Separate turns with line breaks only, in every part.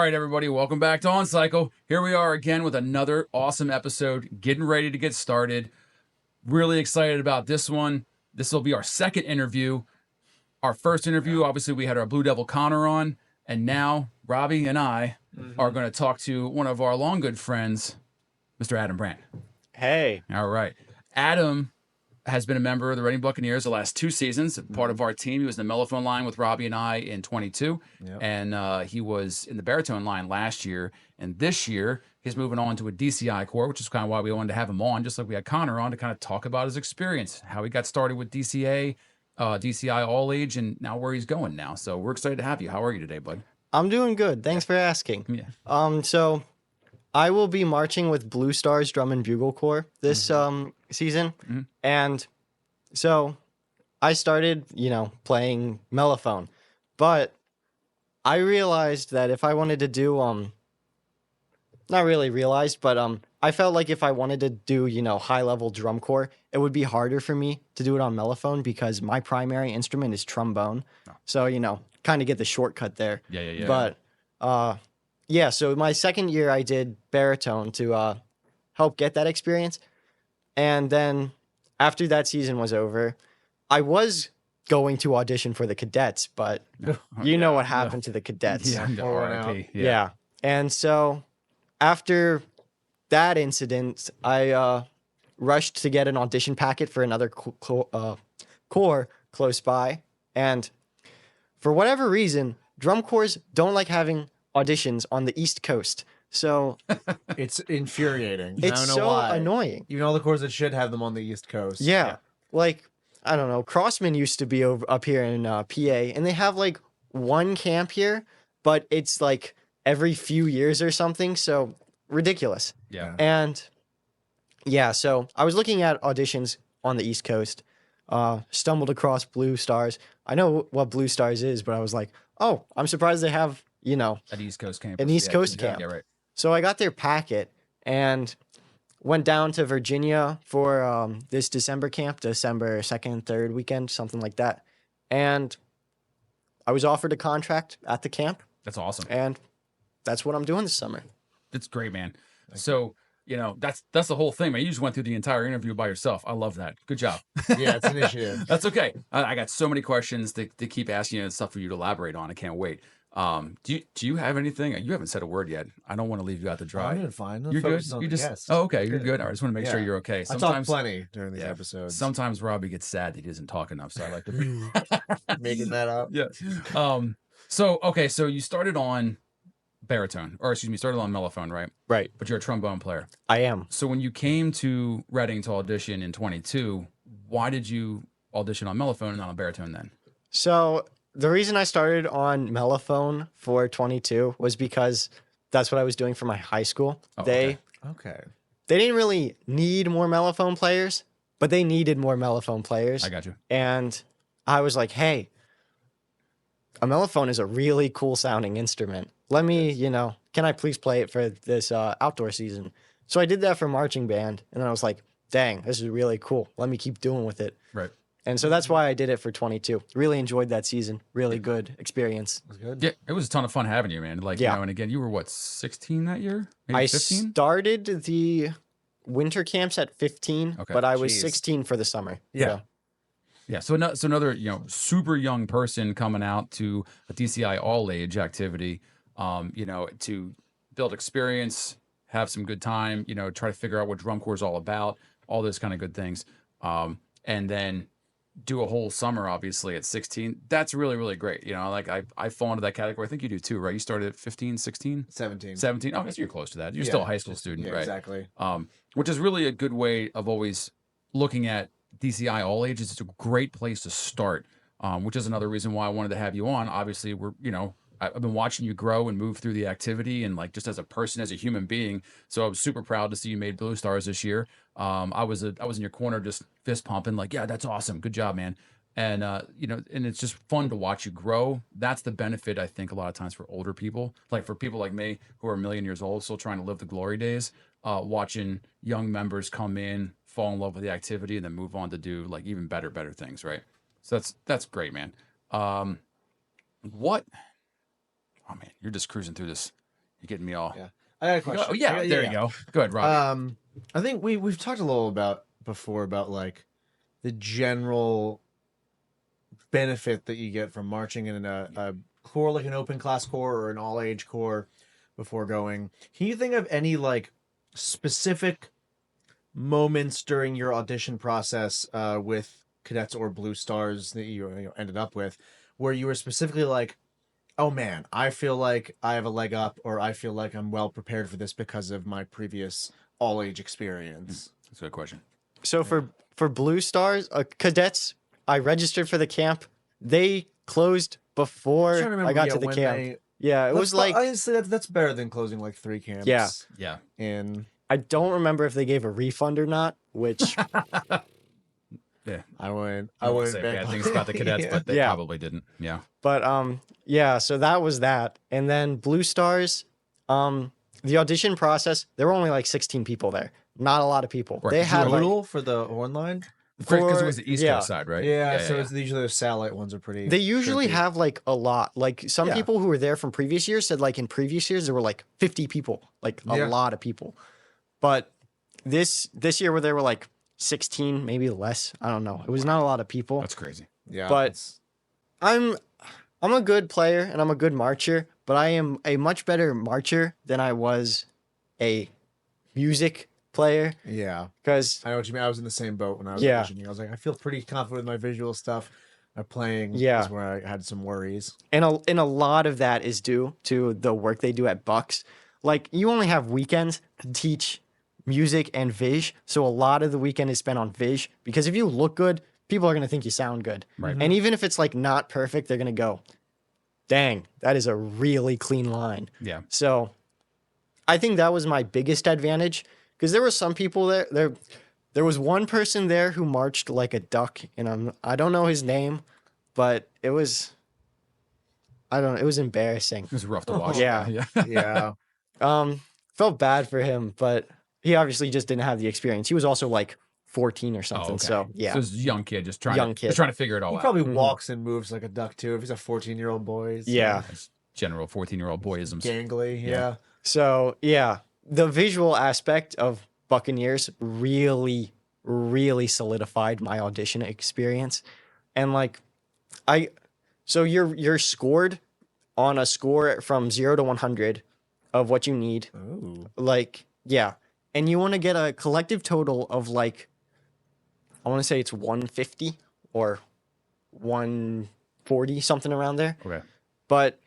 right, everybody, welcome back to On Cycle. Here we are again with another awesome episode, getting ready to get started. Really excited about this one. This will be our second interview. Our first interview, obviously, we had our Blue Devil Connor on, and now Robbie and I are going to talk to one of our long good friends, Mr. Adam Brandt.
Hey.
All right. Adam has been a member of the Reading Buccaneers the last 2 seasons, part of our team. He was in the mellophone line with Robbie and I in 22, and he was in the baritone line last year. And this year, he's moving on to a DCI core, which is kind of why we wanted to have him on, just like we had Connor on, to kind of talk about his experience, how he got started with DCI ALLAGE, and now where he's going now. So we're excited to have you. How are you today, bud?
I'm doing good. Thanks for asking.
Yeah.
So I will be marching with Blue Stars Drum and Bugle Corps this season. And so I started, playing mellophone. But I realized that if I wanted to do not really realized, but I felt like if I wanted to do, high-level drum corps, it would be harder for me to do it on mellophone because my primary instrument is trombone.
Oh.
So, kind of get the shortcut there.
Yeah.
But, so my second year I did baritone to help get that experience. And then after that season was over, I was going to audition for the cadets, but you know what happened to the cadets.
Yeah.
And so after that incident, I rushed to get an audition packet for another corps close by. And for whatever reason, drum corps don't like having auditions on the East Coast. So
it's infuriating.
It's so annoying.
Even all the corps that should have them on the East Coast.
Yeah. Like, I don't know. Crossman used to be up here in PA, and they have like one camp here, but it's like every few years or something. So ridiculous.
Yeah.
And yeah, so I was looking at auditions on the East Coast, stumbled across Blue Stars. I know what Blue Stars is, but I was like, oh, I'm surprised they have,
an East Coast camp.
An East Coast camp.
Yeah, right.
So I got their packet and went down to Virginia for this December camp, December 2nd, 3rd weekend, something like that. And I was offered a contract at the camp.
That's awesome.
And that's what I'm doing this summer.
That's great, man. So, that's the whole thing, man. You just went through the entire interview by yourself. I love that. Good job.
Yeah, it's an issue.
That's okay. I got so many questions to keep asking you and stuff for you to elaborate on. I can't wait. Do you have anything? You haven't said a word yet. I don't want to leave you out to dry.
I'm doing fine.
You're good. You just okay. You're good. All right. I just want to make sure you're okay.
I talk plenty during these episodes.
Sometimes Robbie gets sad that he doesn't talk enough, so I like to
making that up.
Yeah. So you started on baritone, or excuse me, started on mellophone, right?
Right.
But you're a trombone player.
I am.
So when you came to Reading to audition in 22, why did you audition on mellophone and not on baritone then?
So the reason I started on mellophone for 22 was because that's what I was doing for my high school.
Okay.
They didn't really need more mellophone players, but they needed more mellophone players.
I got you.
And I was like, hey, a mellophone is a really cool sounding instrument. Let me, can I please play it for this outdoor season? So I did that for marching band. And then I was like, dang, this is really cool. Let me keep doing with it.
Right.
And so that's why I did it for 22. Really enjoyed that season. Really good experience.
It was good.
Yeah, it was a ton of fun having you, man. And again, you were what, 16 that year? Maybe 15?
I started the winter camps at 15, but I was 16 for the summer.
Yeah.
Yeah, so another super young person coming out to a DCI all-age activity, to build experience, have some good time, try to figure out what drum corps is all about, all those kind of good things, and then do a whole summer, obviously, at 16. That's really, really great. I fall into that category. I think you do too, right? You started at 15, 16?
17.
17. Oh, I guess you're close to that. You're still a high school student, right?
Exactly.
Which is really a good way of always looking at DCI all ages. It's a great place to start, which is another reason why I wanted to have you on. Obviously, I've been watching you grow and move through the activity and just as a person, as a human being. So I was super proud to see you made Blue Stars this year. I was in your corner just fist pumping yeah, that's awesome. Good job, man. And, and it's just fun to watch you grow. That's the benefit, I think, a lot of times for older people, like for people like me who are a million years old, still trying to live the glory days, watching young members come in, fall in love with the activity, and then move on to do even better things, right? So that's great, man. What? Oh man, you're just cruising through this. You're getting me all.
Yeah. I got a
You go-
question.
Oh, yeah, there you go. Go ahead, Robbie.
I think we've talked a little before about like the general benefit that you get from marching in a corps like an open class corps or an all age corps before going. Can you think of any like specific moments during your audition process with cadets or blue stars that you ended up with where you were specifically like, oh man, I feel like I have a leg up, or I feel like I'm well prepared for this because of my previous all age experience?
That's a good question.
So for Blue Stars, cadets, I registered for the camp. They closed before
Trying to remember,
I got
yeah,
to the
when
camp. Yeah, it was like
honestly, that's better than closing like 3 camps.
Yeah.
Yeah.
And
I don't remember if they gave a refund or not, which
Yeah.
I wouldn't
say
bet
bad
on
things about the cadets,
Yeah.
but they
Yeah.
probably didn't. Yeah.
but yeah, so that was that. And then Blue Stars, the audition process, there were only like 16 people there. Not a lot of people.
Right,
They
'cause you
had
were
like
Total for the horn line.
Because it was the East
yeah.
Coast side, right?
Yeah, so it's usually those satellite ones are pretty.
They usually
tricky.
have like a lot. Like some
Yeah.
people who were there from previous years said like in previous years there were like 50 people, like a
Yeah.
lot of people. But this year where there were like 16, maybe less. I don't know. It was not a lot of people.
That's crazy.
Yeah,
but-
it's-
I'm a good player and I'm a good marcher, but I am a much better marcher than I was a music player
yeah.
because
I know what you mean. I was in the same boat when I was
Yeah.
auditioning. I was like, I feel pretty confident with my visual stuff. My playing
Yeah.
is where I had some worries.
and a lot of that is due to the work they do at Bucks. Like you only have weekends to teach music and viz, so a lot of the weekend is spent on viz because if you look good, people are going to think you sound good.
Right.
And even if it's like not perfect, they're going to go, "Dang, that is a really clean line."
Yeah.
So I think that was my biggest advantage because there were some people there. There was one person there who marched like a duck, and I don't know his name, but it was it was embarrassing.
It was rough to watch.
Yeah.
Yeah.
Yeah.
Felt bad for him, but he obviously just didn't have the experience. He was also like 14 or something.
Oh, okay.
So yeah.
So it's a young kid just trying
Young
to
kid.
just trying to figure it all
He
out.
probably
Mhm.
walks and moves like a duck too. If he's a 14-year-old boy, he's,
Yeah.
It's general 14-year-old boyisms.
gangly.
Yeah.
Yeah.
So yeah, the visual aspect of Buccaneers really, really solidified my audition experience. And like so you're scored on a score from 0 to 100 of what you need.
Ooh.
Like, yeah. And you want to get a collective total of like, I want to say it's 150 or 140, something around there.
Okay.
But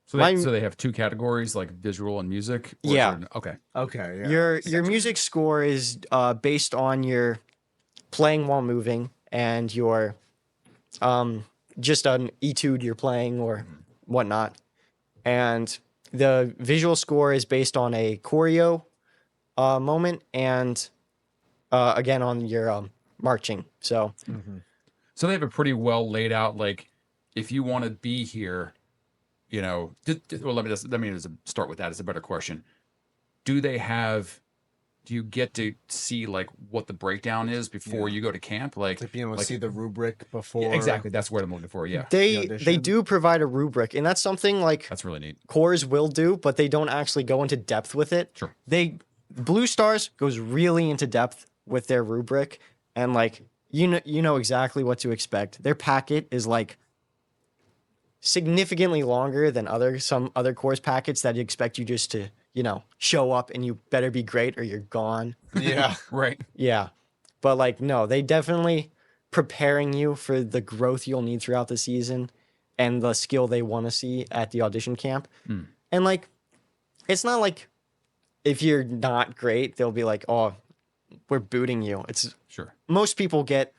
So
My-
they have 2 categories like visual and music. Or-
Yeah.
Okay.
Okay. Yeah.
your music score is based on your playing while moving and your just an etude you're playing or whatnot. And the visual score is based on a choreo moment and again on your marching. So
Mhm.
So they have a pretty well laid out, like, if you want to be here, you know, well, let me just start with that. It's a better question. Do you get to see like what the breakdown is before you go to camp? Like,
Like being able to
like-
see the rubric before.
yeah, exactly. That's what I'm looking for. Yeah.
they
audition?
do provide a rubric, and that's something like
That's really neat.
cores will do, but they don't actually go into depth with it.
Sure.
Blue Stars goes really into depth with their rubric, and like you know exactly what to expect. Their packet is like significantly longer than some other course packets that expect you just to show up and you better be great or you're gone.
Yeah.
Right.
Yeah, but like no, they definitely preparing you for the growth you'll need throughout the season and the skill they want to see at the audition camp.
Mm.
And like, it's not like if you're not great, they'll be like, "Oh, we're booting you." It's
Sure.
most people get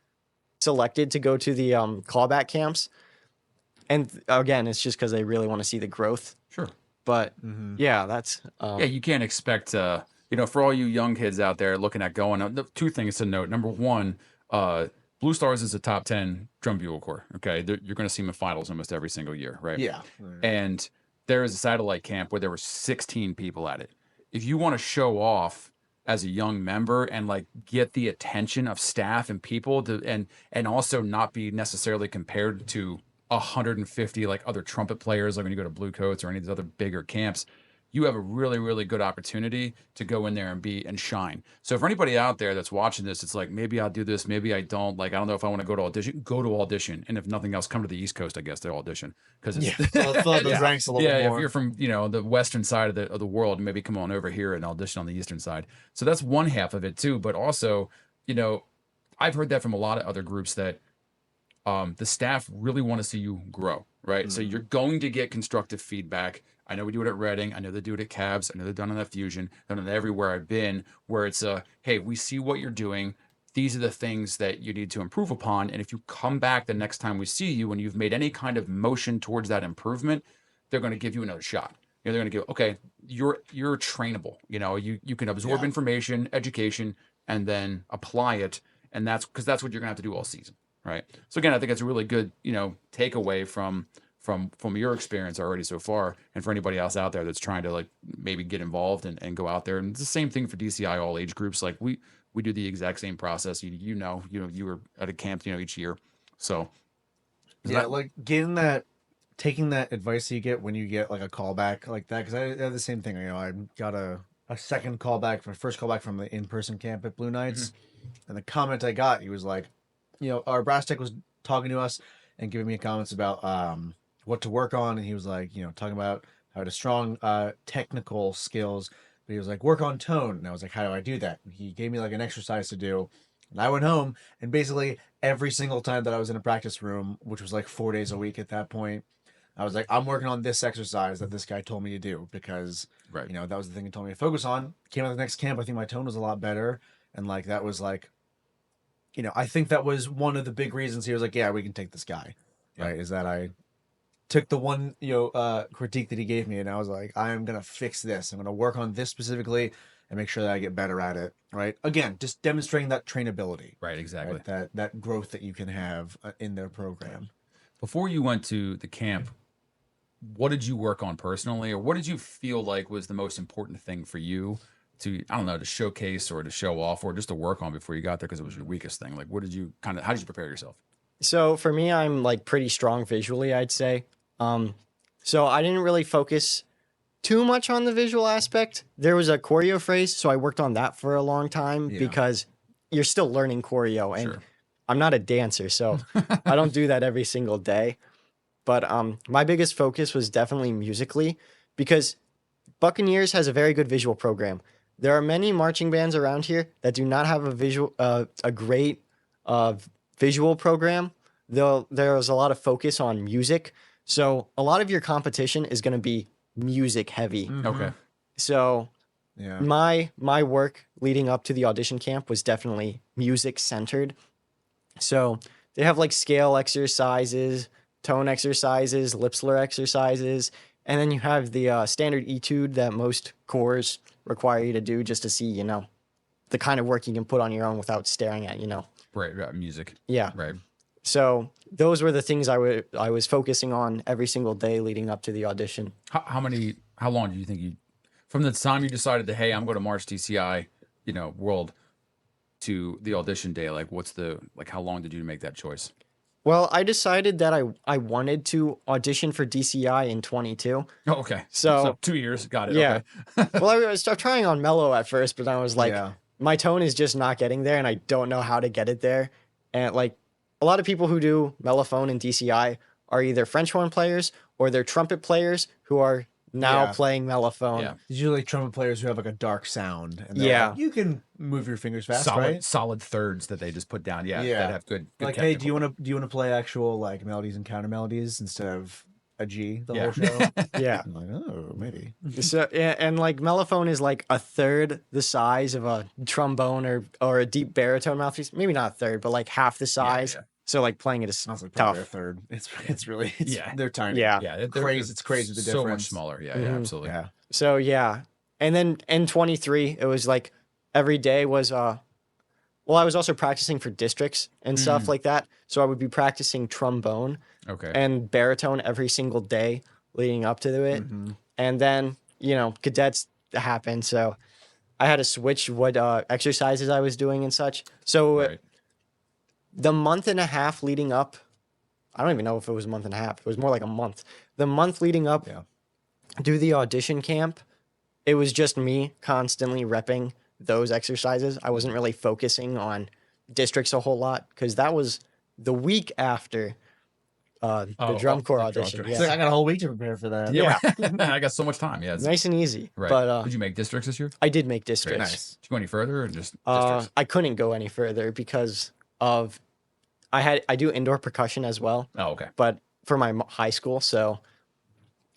selected to go to the callback camps, and again, it's just because they really want to see the growth.
Sure.
But
Mhm.
yeah, that's
Yeah, you can't expect, for all you young kids out there looking at going, the 2 things to note. Number 1, Blue Stars is a top 10 drum bugle corps. Okay. You're going to see them in finals almost every single year. Right.
Yeah.
And there is a satellite camp where there were 16 people at it. If you want to show off as a young member and like get the attention of staff and people and also not be necessarily compared to 150 like other trumpet players, like when you go to Blue Coats or any of these other bigger camps, you have a really, really good opportunity to go in there and shine. So for anybody out there that's watching this, it's like, maybe I'll do this, maybe I don't. Like, I don't know if I want to go to audition. And if nothing else, come to the East Coast, I guess, to audition. Because it's,
Fill out those ranks a little bit
yeah,
more.
if you're from, the western side of the world, maybe come on over here and audition on the eastern side. So that's one half of it too. But also, I've heard that from a lot of other groups that the staff really want to see you grow, right? So you're going to get constructive feedback. I know we do it at Reading. I know they do it at Cavs. I know they've done it at Fusion. Done it everywhere I've been, where it's hey, we see what you're doing. These are the things that you need to improve upon. And if you come back the next time we see you and you've made any kind of motion towards that improvement, they're going to give you another shot. They're going to go, okay, you're trainable. You can absorb information, education, and then apply it. And that's because that's what you're going to have to do all season. Right. So again, I think it's a really good, takeaway from your experience already so far. And for anybody else out there that's trying to like maybe get involved and go out there. And it's the same thing for DCI all age groups. Like we do the exact same process. You were at a camp, each year. So
like taking that advice you get when you get like a callback like that. Cause I have the same thing. I got a second callback, my first callback from the in-person camp at Blue Knights. And the comment I got, he was like, our brass tech was talking to us and giving me comments about what to work on. And he was like, talking about how to strong technical skills. But he was like, work on tone. And I was like, how do I do that? And he gave me like an exercise to do. And I went home and basically every single time that I was in a practice room, which was like 4 days a week at that point, I was like, I'm working on this exercise that this guy told me to do because, that was the thing he told me to focus on. Came out the next camp, I think my tone was a lot better. And like, that was like, I think that was one of the big reasons he was like, yeah, we can take this guy, right? Is that I took the one, critique that he gave me and I was like, I am going to fix this. I'm going to work on this specifically and make sure that I get better at it, right? Again, just demonstrating that trainability.
Right, exactly.
Right? That growth that you can have in their program.
Before you went to the camp, what did you work on personally, or what did you feel like was the most important thing for you to, I don't know, to showcase or to show off or just to work on before you got there because it was your weakest thing? Like, how did you prepare yourself?
So for me, I'm like pretty strong visually, I'd say. So I didn't really focus too much on the visual aspect. There was a choreo phrase, so I worked on that for a long time because you're still learning choreo, and I'm not a dancer, so I don't do that every single day. But my biggest focus was definitely musically because Buccaneers has a very good visual program. There are many marching bands around here that do not have a great visual program. Though there's a lot of focus on music, so a lot of your competition is going to be music heavy.
Okay.
So my work leading up to the audition camp was definitely music centered. So they have like scale exercises, tone exercises, lip slur exercises, and then you have the standard etude that most corps require you to do just to see, the kind of work you can put on your own without staring at,
Right, music.
Yeah.
Right.
So those were the things I was focusing on every single day leading up to the audition.
How long do you think from the time you decided that, hey, I'm going to march DCI, world to the audition day, like how long did you make that choice?
Well, I decided that I wanted to audition for DCI in 22.
Oh, okay.
So
2 years. Got it.
Yeah.
Okay.
Well, I was trying on mellow at first, but I was like, my tone is just not getting there and I don't know how to get it there. And like a lot of people who do mellophone and DCI are either French horn players or they're trumpet players who are now playing mellophone.
Yeah.
These are like trumpet players who have like a dark sound. And like, you can move your fingers fast, right?
Solid thirds that they just put down. Yeah. That have good
like, hey, do you want to play actual like melodies and counter melodies instead of a G the whole show?
Yeah.
I'm like, oh, maybe.
So and like mellophone is like a third the size of a trombone or a deep baritone mouthpiece. Maybe not a third, but like half the size. Yeah. So like playing it is
like
tough.
A third. It's really they're tiny.
Yeah.
Yeah.
Crazy. It's crazy the difference.
So much smaller. Yeah. Yeah. Absolutely.
Yeah.
So yeah. And then in 23, it was like every day was I was also practicing for districts and stuff like that. So I would be practicing trombone and baritone every single day leading up to it. And then, cadets happened. So I had to switch what exercises I was doing and such. So the month and a half leading up, I don't even know if it was a month and a half. It was more like a month. The month leading up to the audition camp, it was just me constantly repping those exercises. I wasn't really focusing on districts a whole lot because that was the week after the drum corps
the drum
audition.
corps.
It's
Yeah,
like I got a whole week to prepare for that.
Yeah, right. I got so much time. Yeah,
nice and easy.
right.
But
Did you make districts this year?
I did make
Great.
districts.
Nice.
Did you go any further or just districts?
I couldn't go any further because of I do indoor percussion as well,
Oh, okay.
but for my high school, so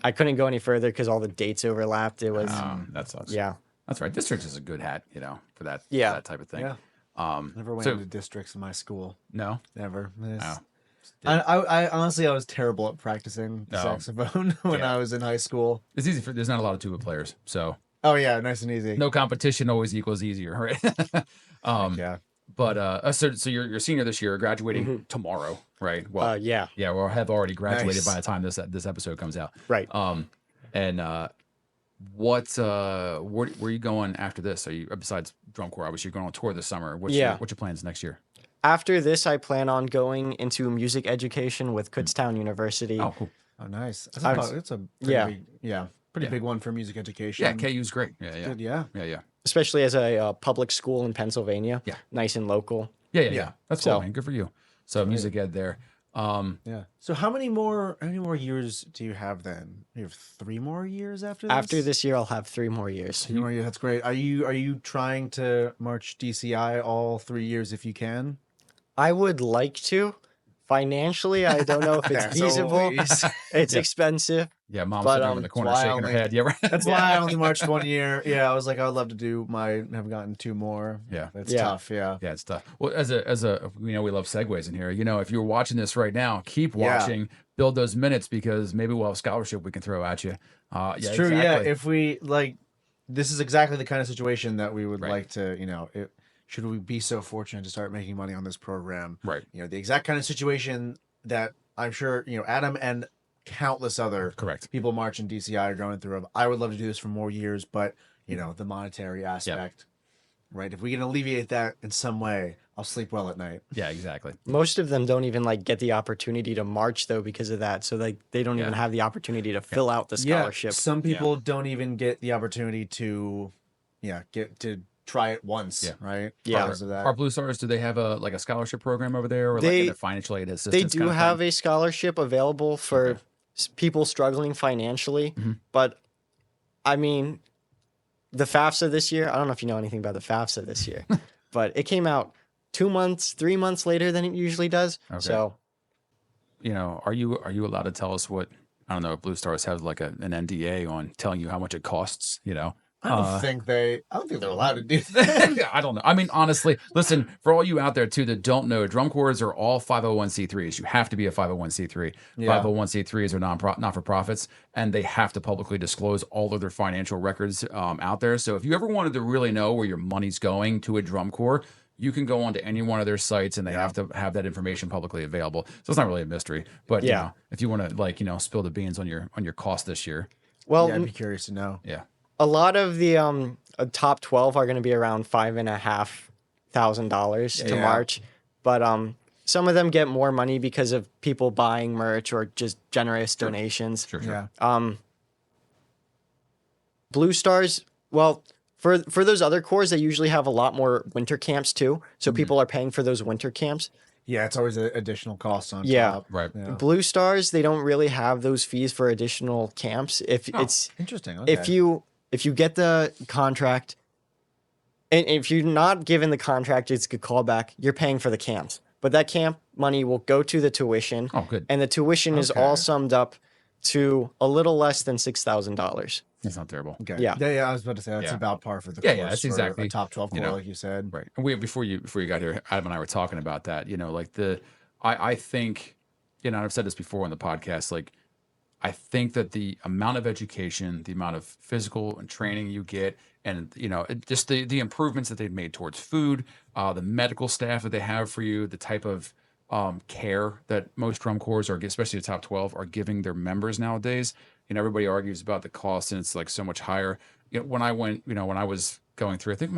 I couldn't go any further because all the dates overlapped. It was
That sucks.
yeah.
That's right. Districts is a good hat, for that
Yeah.
that type of thing.
Yeah. Never went
So
into districts in my school.
no,
Never.
Oh.
I honestly I was terrible at practicing
No.
saxophone when
Yeah.
I was in high school.
it's easy there's not a lot of tuba players, so
Oh yeah, nice and easy.
no competition always equals easier, right?
Yeah.
But so you're senior this year, graduating tomorrow, right? Well,
Yeah,
yeah, we'll have already graduated
Nice.
by the time this episode comes out.
right.
And where are you going after this? Are you besides drum corps? Obviously, you're going on tour this summer. What's
Yeah.
your plans next year?
After this, I plan on going into music education with Kutztown University.
Oh, cool.
Oh nice. It's a pretty
Yeah.
big, pretty
Yeah.
big one for music education.
Yeah, KU's great. Yeah, yeah,
Good, yeah.
yeah, yeah.
Especially as a public school in Pennsylvania.
Yeah.
Nice and local.
Yeah, yeah, yeah.
Yeah.
That's cool,
So-
man. Good for you. So music ed there.
Yeah. So how many more years do you have then? You have 3 more years after this?
After this year, I'll have 3 more years.
3 more years. That's great. Are you trying to march DCI all 3 years if you can?
I would like to. Financially, I don't know if it's
That's
feasible.
always-
It's expensive.
Yeah, mom's
But,
sitting over in the corner
why
shaking
only-
her head. Yeah, right.
That's why I only marched 1 year. Yeah, I was like, I would love to do have gotten 2 more.
Yeah.
It's
Yeah.
tough. Yeah.
Yeah, it's tough. Well, as a we love segues in here. If you're watching this right now, keep
Yeah.
watching, build those minutes because maybe we'll have scholarship we can throw at you.
It's
Yeah,
true.
exactly.
Yeah. If we this is exactly the kind of situation that we would
Right.
like to, should we be so fortunate to start making money on this program?
Right.
The exact kind of situation that I'm sure, Adam and countless other
Correct.
people marching DCI are going through. I would love to do this for more years, but the monetary aspect, right? If we can alleviate that in some way, I'll sleep well at night.
Yeah, exactly.
Most of them don't even get the opportunity to march though because of that. So they don't even
Yeah.
have the opportunity to fill out the scholarship.
Some people don't even get the opportunity to, get to try it once,
Yeah.
right?
Yeah.
Because of that.
Are Blue Stars, do they have a scholarship program over there or
They-
a financial aid assistance?
They do
kind of
have
thing?
a scholarship available for
Okay.
people struggling financially,
Mhm.
but I mean, the FAFSA this year, I don't know if you know anything about the FAFSA this year, but it came out 2 months, 3 months later than it usually does.
Okay.
So
Are you allowed to tell us what, I don't know, if Blue Stars have an NDA on telling you how much it costs,
I don't think they're allowed to do that.
I don't know. I mean, honestly, listen, for all you out there too that don't know, drum corps are all 501c3s. You have to be a 501c3.
Yeah.
501c3s are not-for-profits, and they have to publicly disclose all of their financial records out there. So if you ever wanted to really know where your money's going to a drum corps, you can go onto any one of their sites and they have to have that information publicly available. So it's not really a mystery. But
Yeah.
if you want to spill the beans on your cost this year.
well,
Yeah, I'd be curious to know.
Yeah.
a lot of the top 12 are going to be around $5,500 to
Yeah.
march, but some of them get more money because of people buying merch or just generous donations.
Sure.
Yeah.
Blue Stars, well, for those other corps, they usually have a lot more winter camps too, so people are paying for those winter camps.
Yeah, it's always an additional cost on
Yeah.
top.
Right.
Yeah.
Blue Stars, they don't really have those fees for additional camps. If it's
Interesting. Okay.
if you get the contract, and if you're not given the contract, it's a callback. You're paying for the camps, but that camp money will go to the tuition,
Oh, good.
and the tuition is all summed up to a little less than $6,000.
That's not terrible.
Okay.
Yeah.
Yeah. I was about to say that's
Yeah.
about par for the
Yeah,
course
yeah, that's
for
exactly,
a top 12
you
core,
know.
like you said.
Right. And before you got here, Adam and I were talking about that. I think, I've said this before on the podcast, I think that the amount of education, the amount of physical and training you get, and just the improvements that they've made towards food, the medical staff that they have for you, the type of care that most drum corps are, especially the top 12, are giving their members nowadays. Everybody argues about the cost, and it's so much higher. When I was going through. I think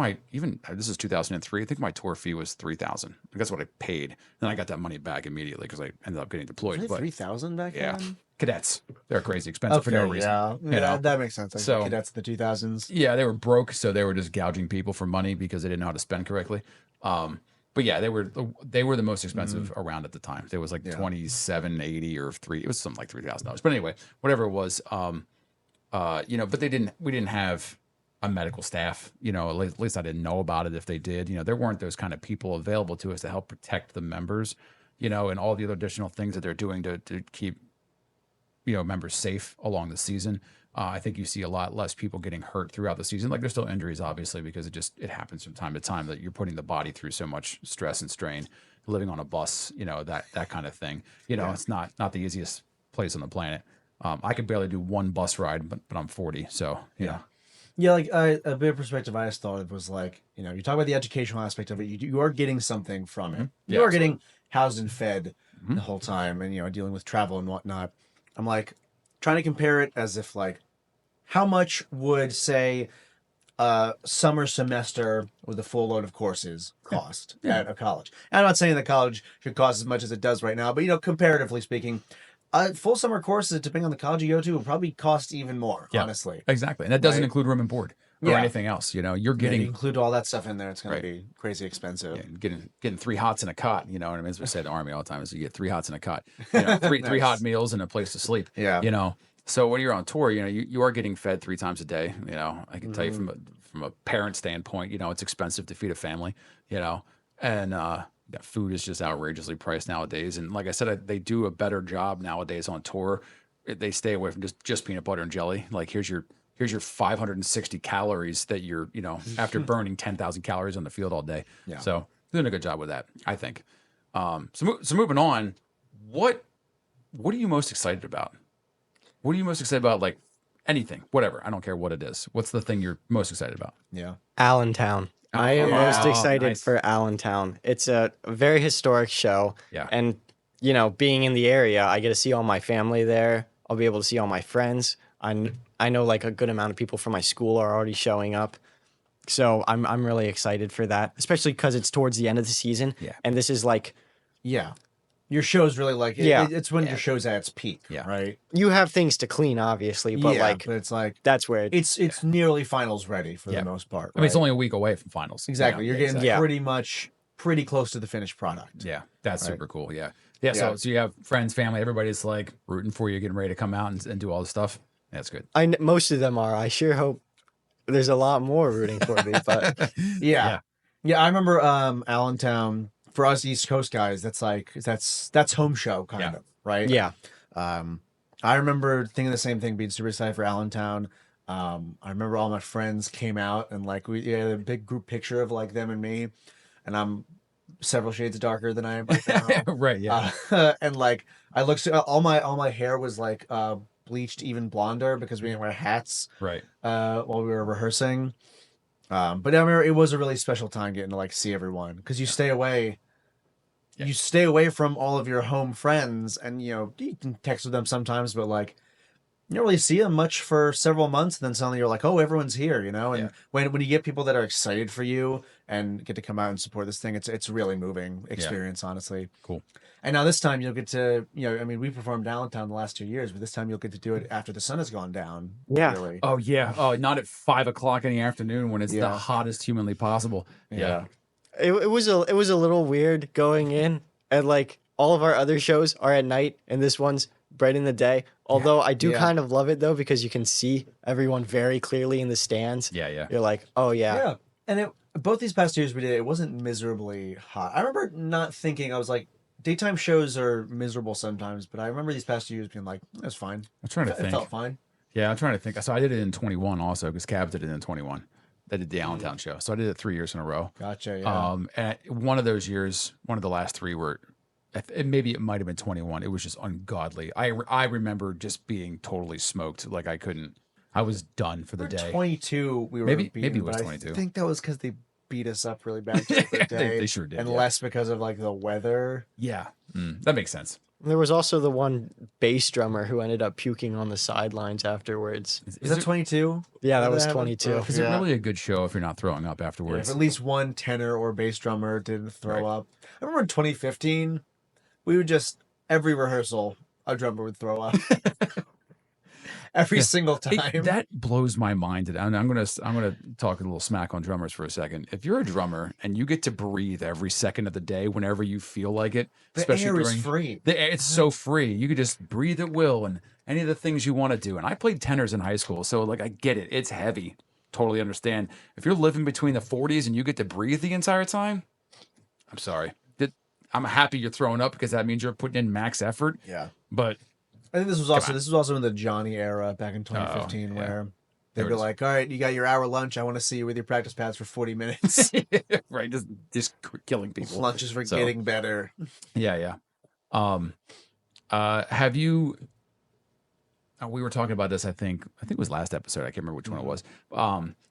this is 2003. I think my tour fee was 3,000. That's what I paid. Then I got that money back immediately because I ended up getting deployed.
Was it
But
3,000 back
yeah,
then?
cadets, they're crazy expensive for no reason.
Yeah,
You know?
that makes sense. Like
So-
the cadets in the 2000s.
Yeah, they were broke, so they were just gouging people for money because they didn't know how to spend correctly. But yeah, they were the most expensive around at the time. There was like
Yeah.
2780 or three. It was something like $3,000. But anyway, whatever it was, but we didn't have a medical staff. At least I didn't know about it. If they did, there weren't those kind of people available to us to help protect the members. And all the other additional things that they're doing to keep members safe along the season. I think you see a lot less people getting hurt throughout the season. Like there's still injuries, obviously, because it happens from time to time that you're putting the body through so much stress and strain, living on a bus, that kind of thing. It's not the easiest place on the planet. I could barely do one bus ride, but I'm 40, so
Yeah. Yeah, like a bit of perspective I just thought of was like, you talk about the educational aspect of it. You are getting something from it.
Yeah,
You are getting housed and fed the whole time, and dealing with travel and whatnot. I'm like trying to compare it as if like, how much would say a summer semester with a full load of courses cost at a college? And I'm not saying that college should cost as much as it does right now, but comparatively speaking, full summer courses, depending on the college you go to, will probably cost even more, honestly.
Exactly. And that doesn't
Right.
include room and board or anything else. You're
You
getting
include all that stuff in there, it's going to be crazy expensive.
getting 3 hots in a cot. You know what I mean? As we say in the Army all the time, is you get 3 hots in a cot. Three hot meals and a place to sleep.
Yeah.
So when you're on tour, you are getting fed 3 times a day. I can tell you from a parent standpoint, it's expensive to feed a family. And food is just outrageously priced nowadays. And like I said, they do a better job nowadays on tour. They stay away from just peanut butter and jelly. Like here's your 560 calories that you're after burning 10,000 calories on the field all day.
Yeah.
So doing a good job with that, I think. So moving on, what are you most excited about? What are you most excited about? Like anything, whatever. I don't care what it is. What's the thing you're most excited about?
Yeah.
Allentown. I am
yeah.
most excited
Nice.
for Allentown. It's a very historic show.
Yeah.
And, being in the area, I get to see all my family there. I'll be able to see all my friends. I know like a good amount of people from my school are already showing up. So I'm really excited for that, especially because it's towards the end of the season.
Yeah.
And this is like,
Yeah. Your show's really like, it's when your show's at its peak, right?
you have things to clean, obviously, but
but it's like,
that's where
it's nearly finals ready for the most part.
I mean, it's
right?
only a week away from finals.
Exactly. You're getting
exactly.
pretty close to the finished product.
Yeah, that's super cool. Yeah. So you have friends, family, everybody's like rooting for you, getting ready to come out and do all the stuff. That's good.
most of them are. I sure hope there's a lot more rooting for me, but
Yeah. I remember Allentown, for us East Coast guys, that's home show kind of, right?
yeah.
I remember thinking the same thing, being super excited for Allentown. I remember all my friends came out and like we had a big group picture of like them and me, and I'm several shades darker than I am right now.
Right. Yeah.
And like I looked, all my hair was like bleached even blonder because we didn't wear hats
Right.
while we were rehearsing. But I remember it was a really special time getting to like see everyone, because you stay away.
Yeah.
You stay away from all of your home friends, and you can text with them sometimes, but like you don't really see them much for several months. And then suddenly you're like, oh, everyone's here, And when you get people that are excited for you and get to come out and support this thing, it's a really moving experience, honestly.
Cool.
And now this time you'll get to, I mean, we performed Allentown the last 2 years, but this time you'll get to do it after the sun has gone down.
Yeah.
Really.
Oh yeah. Oh, not at 5 o'clock in the afternoon when it's the hottest humanly possible. Yeah.
It was a little weird going in, and like all of our other shows are at night and this one's bright in the day. Although I do kind of love it though, because you can see everyone very clearly in the stands.
Yeah.
You're like, oh yeah.
Yeah. And both these past years we did, it wasn't miserably hot. I remember not thinking, I was like, daytime shows are miserable sometimes, but I remember these past 2 years being like, that's fine.
I'm trying to
It
think.
felt fine.
Yeah, I'm trying to think. So I did it in 21 also, because Cavs did it in 21. They did the Allentown show. So I did it 3 years in a row.
Gotcha. Yeah.
And one of those years, one of the last 3 were, maybe it might have been 21. It was just ungodly. I remember just being totally smoked. Like I was done for the day.
22, we were
Maybe
beaten,
it was
but
22.
I think that was because they beat us up really bad the day.
They sure did.
And
yeah.
less because of like the weather.
Yeah. That makes sense.
There was also the one bass drummer who ended up puking on the sidelines afterwards.
Is that 22?
Yeah, that was
happened?
22.
Oh,
Is it really a good show if you're not throwing up
Yeah,
afterwards?
if at least one tenor or bass drummer didn't throw
Right.
up. I remember in 2015, we would just, every rehearsal, a drummer would throw up. Every single time.
That blows my mind. And I'm gonna talk a little smack on drummers for a second. If you're a drummer and you get to breathe every second of the day, whenever you feel like it,
The
especially
air is
during
free.
the air, it's so free. You could just breathe at will and any of the things you want to do. And I played tenors in high school, so like I get it. It's heavy. Totally understand. If you're living between the 40s and you get to breathe the entire time, I'm sorry. I'm happy you're throwing up because that means you're putting in max effort.
Yeah.
But
I think this was also in the Johnny era back in 2015
yeah.
where
There
they'd
it
be
is.
like, all right, you got your hour lunch. I want to see you with your practice pads for 40 minutes.
right, just killing people.
Lunch is for
So-
getting better.
Yeah. Have you? We were talking about this. I think it was last episode. I can't remember which one it was.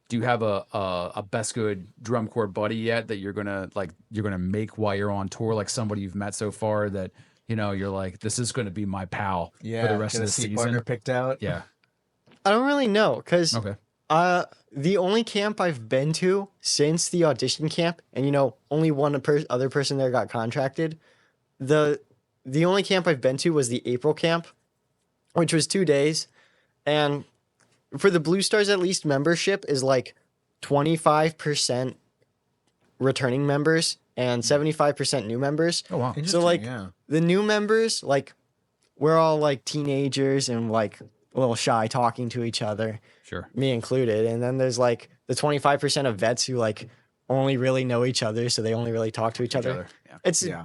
Do you have a best good drum corps buddy yet that you're gonna make while you're on tour? Like somebody you've met so far that you're like, this is gonna be my pal
Yeah.
for the rest
get
of
a
the
seat
season.
partner picked out.
Yeah.
I don't really know because
Okay.
the only camp I've been to since the audition camp, and only one other person there got contracted. The only camp I've been to was the April camp, which was 2 days, and for the Blue Stars at least, membership is like 25% returning members and 75% new members.
Oh wow.
Interesting,
So like
yeah.
the new members, like we're all like teenagers and like a little shy talking to each other,
Sure.
me included. And then there's like the 25% of vets who like only really know each other, so they only really talk to each other.
Yeah.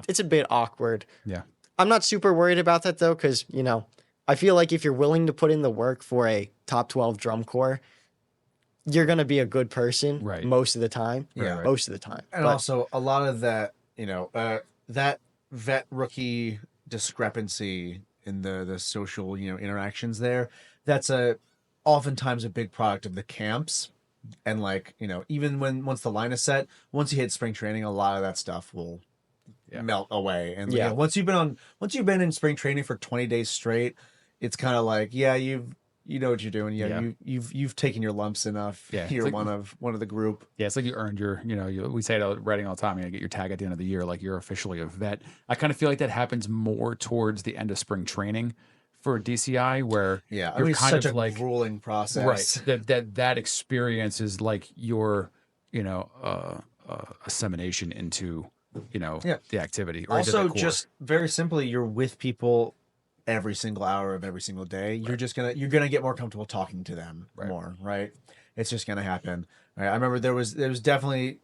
It's a bit awkward.
Yeah.
I'm not super worried about that though, because I feel like if you're willing to put in the work for a top 12 drum corps, you're gonna be a good person
Right.
most of the time.
Yeah.
Most of the time.
And
But-
also a lot of that, that vet rookie discrepancy in the social, interactions there, that's oftentimes a big product of the camps. And even once the line is set, once you hit spring training, a lot of that stuff will melt away. And
Yeah.
once you've been in spring training for 20 days straight, it's kind of like, yeah, you know what you're doing.
Yeah.
You've taken your lumps enough.
Yeah, it's
You're
like-
one of the group.
Yeah, it's like you earned your, we say it at Reading all the time, you get your tag at the end of the year, like you're officially a vet. I kind of feel like that happens more towards the end of spring training for DCI, where
Yeah, I
you're
mean, it's
kind
such
of
a
like,
grueling process.
right, that experience is like your, assimilation into, the activity. Or into the
Also,
core.
just very simply, you're with people every single hour of every single day. You're gonna get more comfortable talking to them more, right? It's just gonna happen. Right? I remember there was definitely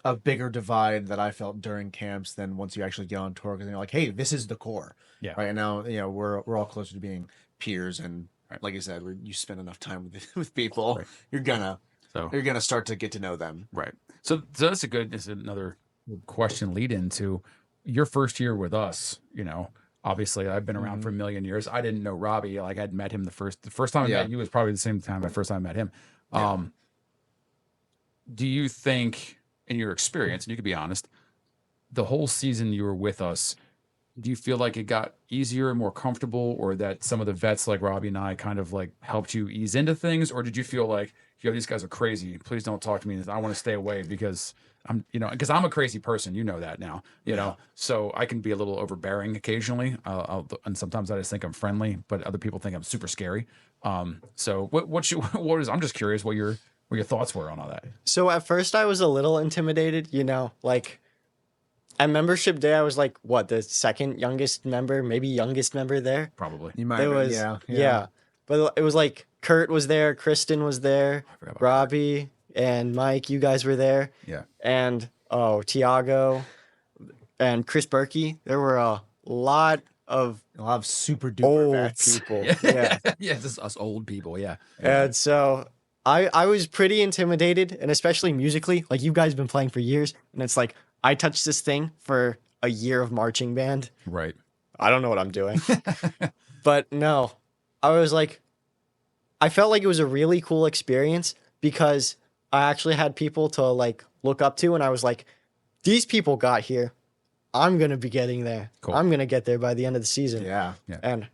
a bigger divide that I felt during camps than once you actually get on tour, because you're like, hey, this is the core.
Yeah.
Right. And now we're all closer to being peers, and like you said, you spend enough time with people,
Right.
you're gonna
So
start to get to know them.
right. So that's another question lead into your first year with us. Obviously I've been around for a million years. I didn't know Robbie. Like I'd met him the first time I
Yeah.
met you was probably the same time the first time I met him. Do you think, in your experience, and you could be honest, the whole season you were with us, do you feel like it got easier and more comfortable, or that some of the vets like Robbie and I kind of like helped you ease into things? Or did you feel like, these guys are crazy. Please don't talk to me. I want to stay away because because I'm a crazy person. You know that now, so I can be a little overbearing occasionally. And sometimes I just think I'm friendly, but other people think I'm super scary. So I'm just curious what your thoughts were on all that.
So at first I was a little intimidated, like at membership day I was like, what, the second youngest member, maybe youngest member there.
Probably.
You might,
It was yeah. But it was like Kurt was there, Kristen was there,
forgot about
Robbie and Mike, you guys were there.
Yeah.
And Tiago and Chris Berkey. There were a lot of
a lot of super duper
old
vets.
people. Yeah.
Yeah, just us old people. Yeah.
And so I was pretty intimidated, and especially musically, like you guys have been playing for years, and it's like I touched this thing for a year of marching band.
Right.
I don't know what I'm doing. But no, I was like, I felt like it was a really cool experience because I actually had people to like look up to, and I was like, these people got here. I'm gonna be getting there.
Cool.
I'm gonna get there by the end of the season.
Yeah.
And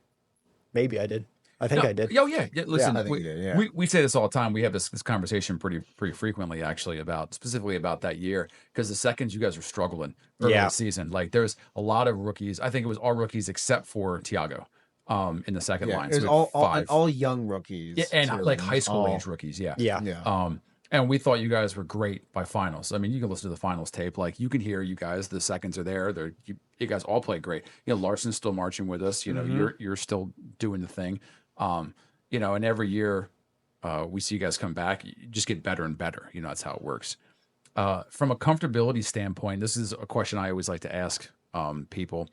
maybe I did. I think I did.
Yeah. Listen,
I think
we,
you did, yeah.
we say this all the time. We have this conversation pretty frequently, actually, specifically about that year, because the seconds you guys were struggling early in
Yeah.
the season, like there's a lot of rookies. I think it was all rookies except for Tiago, in the second line.
It was
So we had five.
all young rookies.
Yeah, and
too.
like
It
high
was
school
all-
age rookies. Yeah.
Yeah.
And we thought you guys were great by finals. I mean, you can listen to the finals tape. Like you can hear you guys. The seconds are there. You guys all played great. You know, Larson's still marching with us. You know, you're still doing the thing. You know, and every year we see you guys come back. You just get better and better. You know, that's how it works. From a comfortability standpoint, this is a question I always like to ask people.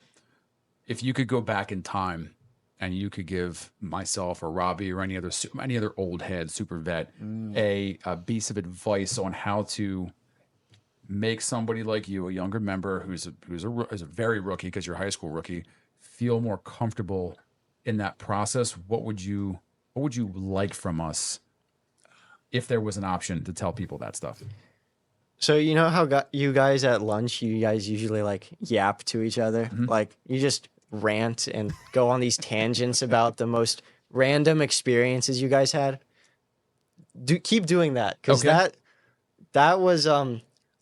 If you could go back in time and you could give myself or Robbie or any other old head, super vet, a piece of advice on how to make somebody like you, a younger member who's a very rookie, because you're a high school rookie, feel more comfortable in that process, what would you like from us if there was an option to tell people that stuff?
So you know how you guys at lunch, you guys usually like yap to each other, like you just rant and go on these tangents about the most random experiences you guys had. Keep doing that, because
Okay.
that was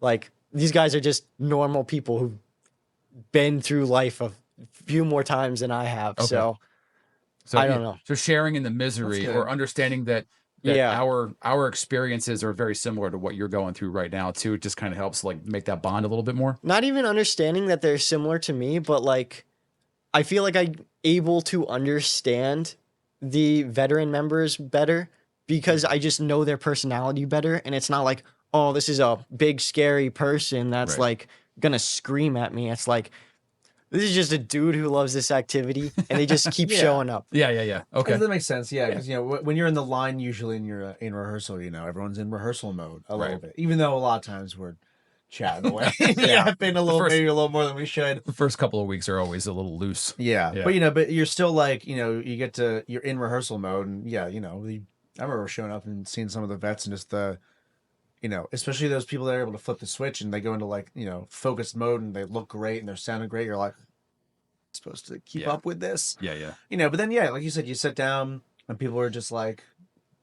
like these guys are just normal people who've been through life a few more times than I have.
Okay.
So I don't know.
So sharing in the misery
That's good.
or understanding that
Yeah.
our experiences are very similar to what you're going through right now too. It just kind of helps like make that bond a little bit more.
Not even understanding that they're similar to me, but like I feel like I'm able to understand the veteran members better because I just know their personality better, and it's not like, oh, this is a big scary person that's
Right.
like gonna scream at me. It's like, this is just a dude who loves this activity, and they just keep
Yeah.
showing up.
Yeah. Okay.
That makes sense. Yeah, because you know when you're in the line, usually in your in rehearsal, you know everyone's in rehearsal mode a little
Right.
bit. Even though a lot of times we're chatting away,
Yeah.
been a little maybe a little more than we should.
The first couple of weeks are always a little loose.
Yeah.
Yeah.
But you know, but you're still like, you know, you're in rehearsal mode, and yeah, you know, I remember showing up and seeing some of the vets and just the, you know, especially those people that are able to flip the switch and they go into like, you know, focused mode and they look great and they're sounding great. You're like, supposed to keep
Yeah.
up with this,
Yeah.
you know. But then yeah, like you said, you sit down and people are just like,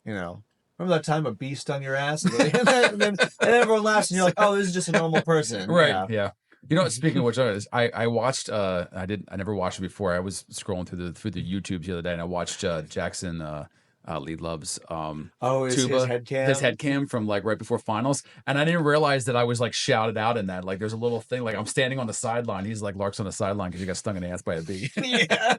you know. Remember that time a bee stung your ass, and then everyone laughs, and you're like, "Oh, this is just a normal person."
Right.
Yeah.
You know, speaking of which, I watched. I never watched it before. I was scrolling through the YouTubes the other day, and I watched Jackson Lee Love's
Oh, his
tuba,
head cam.
his head cam from like right before finals, and I didn't realize that I was like shouted out in that. Like, there's a little thing like I'm standing on the sideline. He's like Lark's on the sideline because he got stung in the ass by a bee.
Yeah.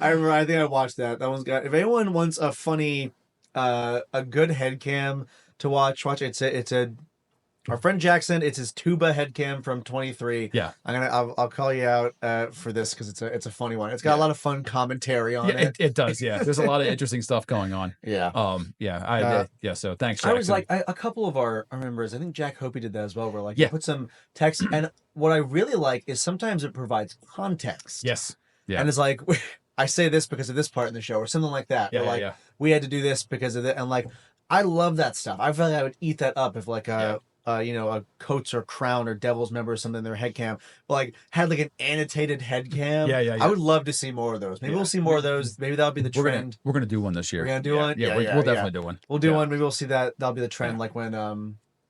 I remember. I think I watched that. That one's got. If anyone wants a funny, a good head cam to watch it. It's a our friend Jackson. It's his tuba head cam from 23.
Yeah.
I'll call you out for this because it's a funny one. It's got a lot of fun commentary on
Yeah,
it.
it does. Yeah, there's a lot of interesting stuff going on.
Yeah.
Yeah. So thanks, Jackson.
I was like, a couple of our members, I think Jack Hopi did that as well, where like,
Yeah.
you put some text. And what I really like is sometimes it provides context.
yes. Yeah.
And it's like, I say this because of this part in the show or something like that.
Yeah,
Or
yeah,
like,
yeah.
we had to do this because of that. And like, I love that stuff. I feel like I would eat that up if like you know, a Coats or Crown or Devils member or something in their head cam, like had like an annotated head cam.
Yeah.
I would love to see more of those. Maybe we'll see more of those. Maybe that'll be the trend.
We're gonna do one this year.
We're gonna do
Yeah.
one?
Yeah,
Yeah,
we'll definitely do one.
We'll do
Yeah.
one. Maybe we'll see that. That'll be the trend.
Yeah.
Like when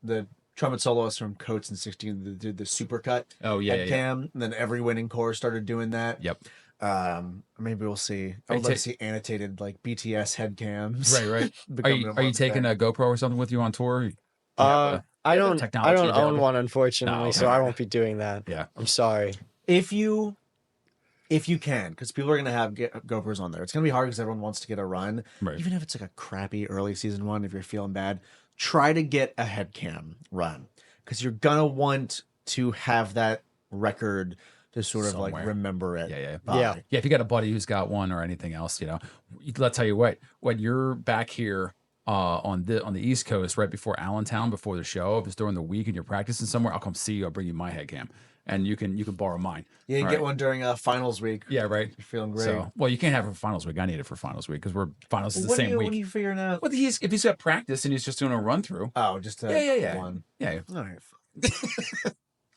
the trumpet soloists from Coats in 16 did the supercut
Oh yeah,
head cam, and then every winning corps started doing that.
Yep.
Maybe we'll see. I
Are
would
you
love to see annotated like BTS head cams.
Right.
Becoming
Are you taking a GoPro or something with you on tour?
I don't
technology
own
available?
one, unfortunately,
No,
so
okay.
I won't be doing that.
Yeah.
I'm sorry.
If you can, because people are gonna have GoPros on there. It's gonna be hard because everyone wants to get a run.
Right.
Even if it's like a crappy early season one, if you're feeling bad, try to get a head cam run because you're gonna want to have that record to sort of
Somewhere.
like remember it.
Yeah.
by.
Yeah.
Yeah, if you got a buddy who's got one or anything else, you know, let's tell you what, when you're back here on the East Coast right before Allentown, before the show, if it's during the week and you're practicing somewhere, I'll come see you. I'll bring you my head cam, and you can borrow mine.
You can
All
get
right.
one during finals week.
Yeah, right.
You're feeling great.
So, well, you can't have it for finals week. I need it for finals week because we're finals is the
What
same
What are
week.
you figuring out?
Well, if he's got practice and he's just doing a run through.
Oh, just
Yeah.
one.
Yeah.
All right.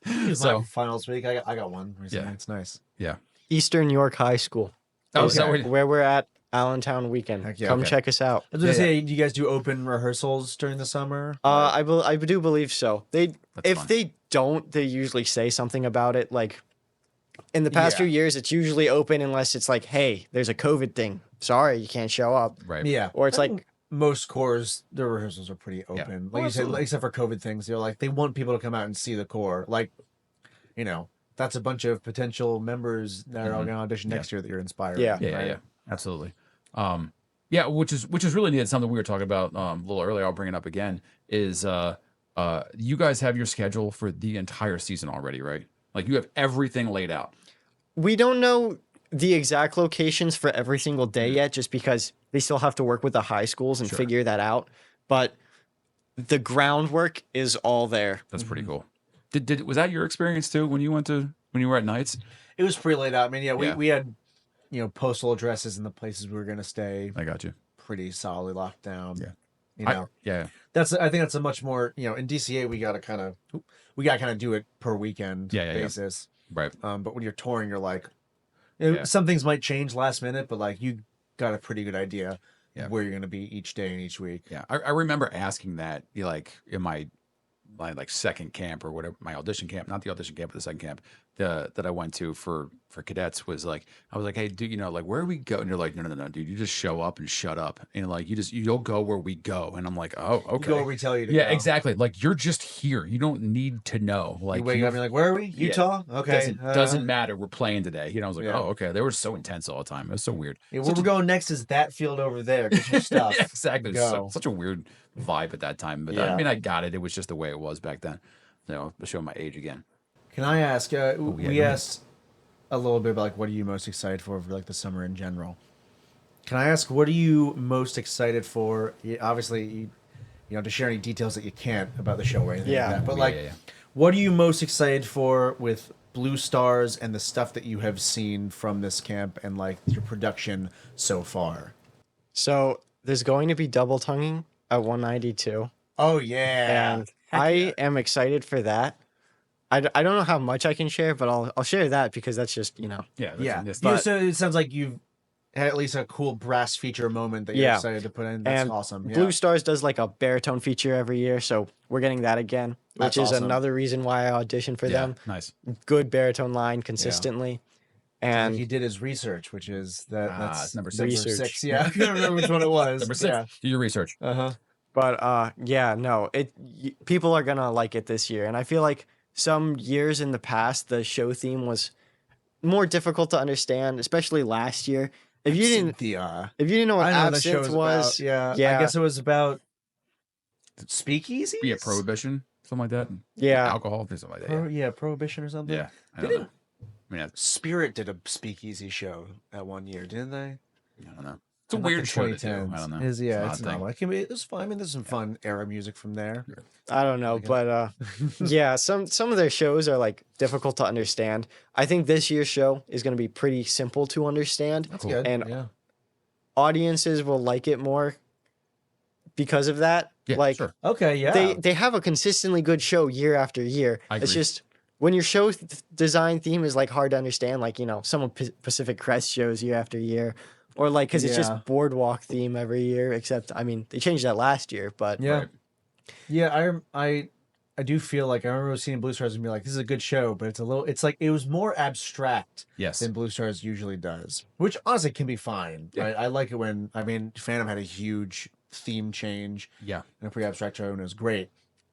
It's
So
my finals week. I got one recently.
Yeah.
It's nice.
yeah.
Eastern York High School.
Oh,
is
is that what?
where we're at Allentown weekend.
Heck yeah.
Come
Okay.
check us out.
I was gonna
Yeah,
say, do you guys do open rehearsals during the summer?
I do believe so.
That's
If
fun.
they don't, they usually say something about it. Like in the past
Yeah.
few years, it's usually open unless it's like, hey, there's a COVID thing. Sorry, you can't show up.
Right.
Yeah.
Or it's
I
like,
think most corps, their rehearsals are pretty open. Like
Oh,
you said,
absolutely.
except for COVID things, they're like they want people to come out and see the corps. Like, that's a bunch of potential members that are all going to audition next year that you're inspired.
Yeah.
Yeah. Absolutely. Yeah, which is really neat. Something we were talking about a little earlier. I'll bring it up again. Is you guys have your schedule for the entire season already, right? Like you have everything laid out.
we don't know the exact locations for every single day yet, just because they still have to work with the high schools and
Sure.
figure that out. But the groundwork is all there.
That's pretty cool. Was that your experience too when you were at Knights?
It was pretty laid out. I mean,
Yeah.
we had postal addresses and the places we were going to stay
I got you.
pretty solidly locked down.
Yeah.
I think that's a much more in DCA we got to kind of do it per weekend
Yeah.
basis.
Right.
But when you're touring, you're like,
Yeah.
some things might change last minute, but like you got a pretty good idea
Yeah.
where you're going to be each day and each week.
Yeah. I remember asking that like in my like second camp or whatever, my audition camp, not the audition camp, but the second camp that I went to for cadets was like, I was like, hey, dude, like where do we go? And you're like, no, dude, you just show up and shut up. And like, you'll go where we go. And I'm like, oh,
You
okay.
go where we tell you to
Yeah,
go.
exactly. Like you're just here. You don't need to know. Like
You wake up and you're like, where are we? Utah? Okay.
doesn't matter. We're playing today. I was like,
Yeah.
oh, okay. They were so intense all the time. It was so weird.
Yeah, where we're going next is that field over there. Get your stuff.
Yeah, exactly. It's
Go.
such a weird vibe at that time. But
Yeah.
I mean, I got it. It was just the way it was back then. To show my age again.
Can I ask?
yeah,
we
go ahead.
asked a little bit about like what are you most excited for like the summer in general. Can I ask what are you most excited for? Obviously, to share any details that you can't about the show or anything
Yeah.
like that. But
Yeah,
like,
yeah.
what are you most excited for with Blue Stars and the stuff that you have seen from this camp and like your production so far?
So there's going to be double tonguing at 192.
Oh yeah,
And I am excited for that. I don't know how much I can share, but I'll share that because that's just,
Yeah.
yeah.
but-
So it sounds like you've had at least a cool brass feature moment that you're
Yeah.
excited to put in. That's
and
awesome. Yeah.
Blue Stars does like a baritone feature every year, so we're getting that again, which
That's
is
awesome.
another reason why I auditioned for them.
Nice.
Good baritone line consistently.
And he
And
did his research, which is that's
it's number
number
six.
six. Yeah, I can't remember which one it was.
Number 6. Do your research.
Yeah. Uh-huh.
but yeah, no, people are gonna like it this year, and I feel like some years in the past the show theme was more difficult to understand, especially last year. If you didn't know what
I know the show
absinthe
was
was,
about.
yeah.
I guess it was about speakeasy.
Yeah, prohibition, something like that.
yeah,
Alcohol, something like that.
Yeah, prohibition or something.
Yeah. I don't
Did
know. I mean,
Spirit did a speakeasy show that one year, didn't they?
I don't know. It's a
Back in
weird show to do.
2010s.
I don't know.
It's
an odd
it's
thing.
not. It was fun. I mean, there's some fun era music from there.
I don't know, but yeah, some of their shows are like difficult to understand. I think this year's show is going to be pretty simple to understand.
That's
Cool.
good.
And
yeah.
audiences will like it more because of that.
Yeah,
like
sure.
Okay. Yeah.
they have a consistently good show year after year.
I
It's
agree.
just when your show design theme is like hard to understand, like some of Pacific Crest shows year after year, or like because it's
Yeah.
just boardwalk theme every year. Except I mean they changed that last year, but
Yeah.
Right.
Yeah, I do feel like I remember seeing Blue Stars and be like, this is a good show, but it's like it was more abstract
Yes.
than Blue Stars usually does, which honestly can be fine.
Yeah.
Right? I like it when Phantom had a huge theme change
Yeah.
and a pretty abstract show, and it was great.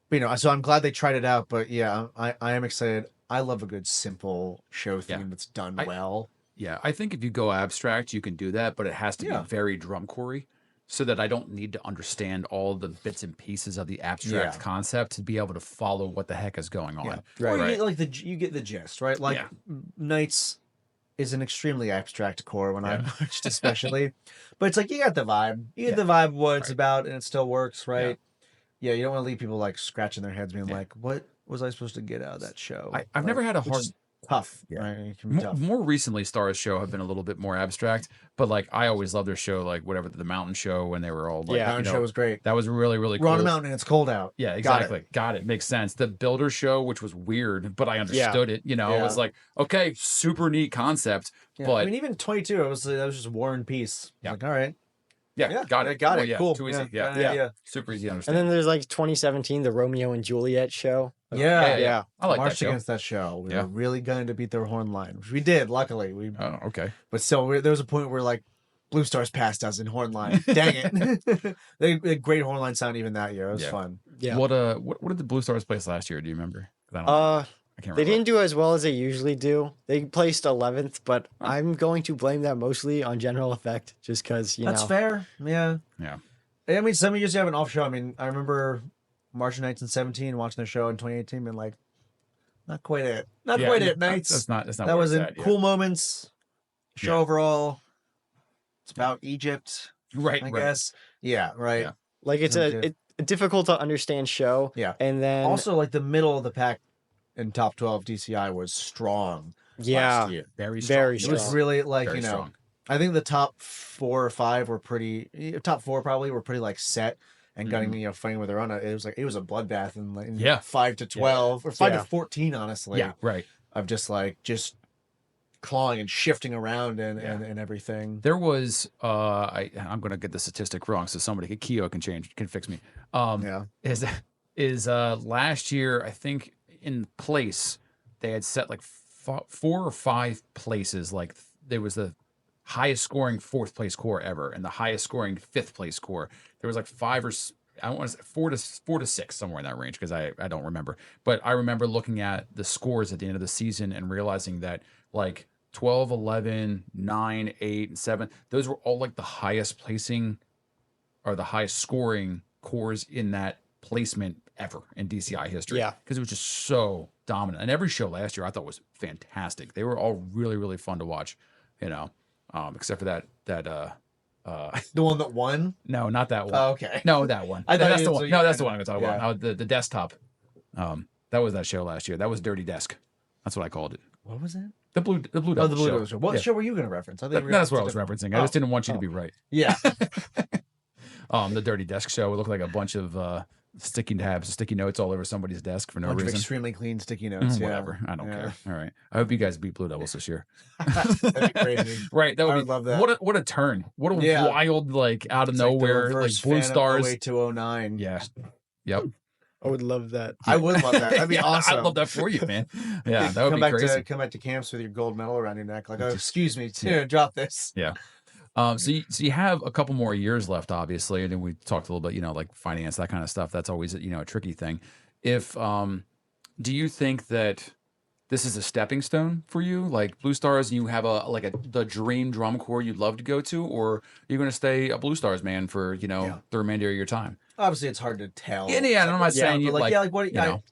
But, so I'm glad they tried it out. But yeah, I am excited. I love a good simple show theme
Yeah.
that's done
I-
well.
Yeah. I think if you go abstract, you can do that, but it has to
Yeah.
be very drum corey so that I don't need to understand all the bits and pieces of the abstract
Yeah.
concept to be able to follow what the heck is going on.
Yeah,
Right.
Or you
Right.
get, like you get the gist, right? Like
Yeah.
Knights is an extremely abstract core when I
Yeah.
marched, especially. But it's like you got the vibe. You get
Yeah.
the vibe of what it's
Right.
about, and it still works, right? Yeah, you don't want to leave people like scratching their heads, being
Yeah.
like, "What was I supposed to get out of that show?"
I've never had a
which
hard
is tough.
Yeah.
Right? It can be tough.
More recently, Stars show have been a little bit more abstract, but like I always loved their show, like whatever the Mountain Show when they were all like,
Yeah.
Mountain Show was great.
that was really really
We're
cool.
on a mountain and it's cold out.
Yeah, exactly. Got it. Makes sense. The Builder Show, which was weird, but I understood it. It was like, okay, super neat concept,
Yeah.
but
I mean, even 22, that was just War and Peace.
Yeah.
Like, all right.
got it.
Got
Oh,
it.
yeah,
Cool.
too easy.
Yeah.
Yeah.
Super easy to
And
understand.
then there's like 2017, the Romeo and Juliet show.
Yeah.
I like that
Marched
show.
against that show. We
Yeah.
were really going to beat their horn line, which we did, luckily.
Oh, okay.
But still, there was a point where like Blue Stars passed us in horn line. Dang it. They had great horn line sound even that year. It was fun.
Yeah.
What did the Blue Stars place last year? Do you remember? 'Cause I can't
They
remember.
didn't do as well as they usually do. They placed 11th, but I'm going to blame that mostly on general effect, just because
That's fair. Yeah.
Yeah.
I mean, some years you have an off show. I mean, I remember March 1917 watching their show in 2018 and like, not quite it. Not quite it, Knights.
That's not.
That
where
was
it's
in
at, yeah.
cool moments. Show
Yeah.
overall. It's about Egypt,
Right.
I
right.
guess. Yeah, right.
Yeah.
Like it's
Okay.
a difficult to understand show.
Yeah.
And then
Also, like the middle of the pack in top 12 DCI was strong.
yeah,
last year.
Very strong.
Very
It was
strong.
really like,
Very
you know,
strong.
I think the top 4 or 5 were top 4 probably were pretty like set and getting, fighting with their own. It was a bloodbath in 5 to 12 or 5 to 14, honestly.
Yeah. Right.
Of just clawing and shifting around and everything.
There was I'm gonna get the statistic wrong, so somebody Keo can fix me.
Yeah.
Is last year I think in place they had set like 4 or 5 places. Like there was the highest scoring 4th place core ever and the highest scoring 5th place core. There was like 5 or I don't want to say 4 to 6 somewhere in that range because I don't remember. But I remember looking at the scores at the end of the season and realizing that like 12, 11, 9, 8, and 7, those were all like the highest placing or the highest scoring cores in that placement ever in DCI history.
Yeah.
Because it was just so dominant. And every show last year I thought was fantastic. They were all really, really fun to watch, except for that
The one that won?
no, not that one.
Oh, okay.
No, that one.
I thought
That's
you-
the
so
one.
you
No, that's the
kinda-
one I'm gonna talk about. No, the desktop. That was that show last year. That was Dirty Desk. That's what I called it.
What was it?
The Blue
Oh,
Devil
the Blue
show.
Devil show. What
Yeah.
show were you going to reference? I think you
That's what I was
referenced
referencing. I just didn't want you to
Oh.
be right.
Yeah.
The Dirty Desk show. It looked like a bunch of sticky notes all over somebody's desk for no
Bunch of
reason.
extremely clean sticky notes. Yeah.
Whatever. I don't
Yeah.
care. All right. I hope you guys beat Blue Devils this year.
That'd be crazy.
Right. That would
I
be,
would love that.
What a turn. What a
Yeah.
wild, like out of
It's like the
nowhere, like
reverse
Blue
fan of
Stars.
08 to 09.
Yeah. Yep.
I would love that.
I would love that. That'd be
Yeah,
awesome.
I'd love that for you, man. Yeah, that would
come
be
back
crazy.
come back to camps with your gold medal around your neck. Like, oh, excuse me, drop this.
Yeah. So you have a couple more years left, obviously, and then we talked a little bit, like finance, that kind of stuff. That's always a tricky thing. If do you think that this is a stepping stone for you, like Blue Stars, and you have the dream drum corps you'd love to go to, or are you going to stay a Blue Stars man for the remainder of your time?
Obviously, it's hard to tell.
Yeah, and I'm not saying you
but
like
what
you know.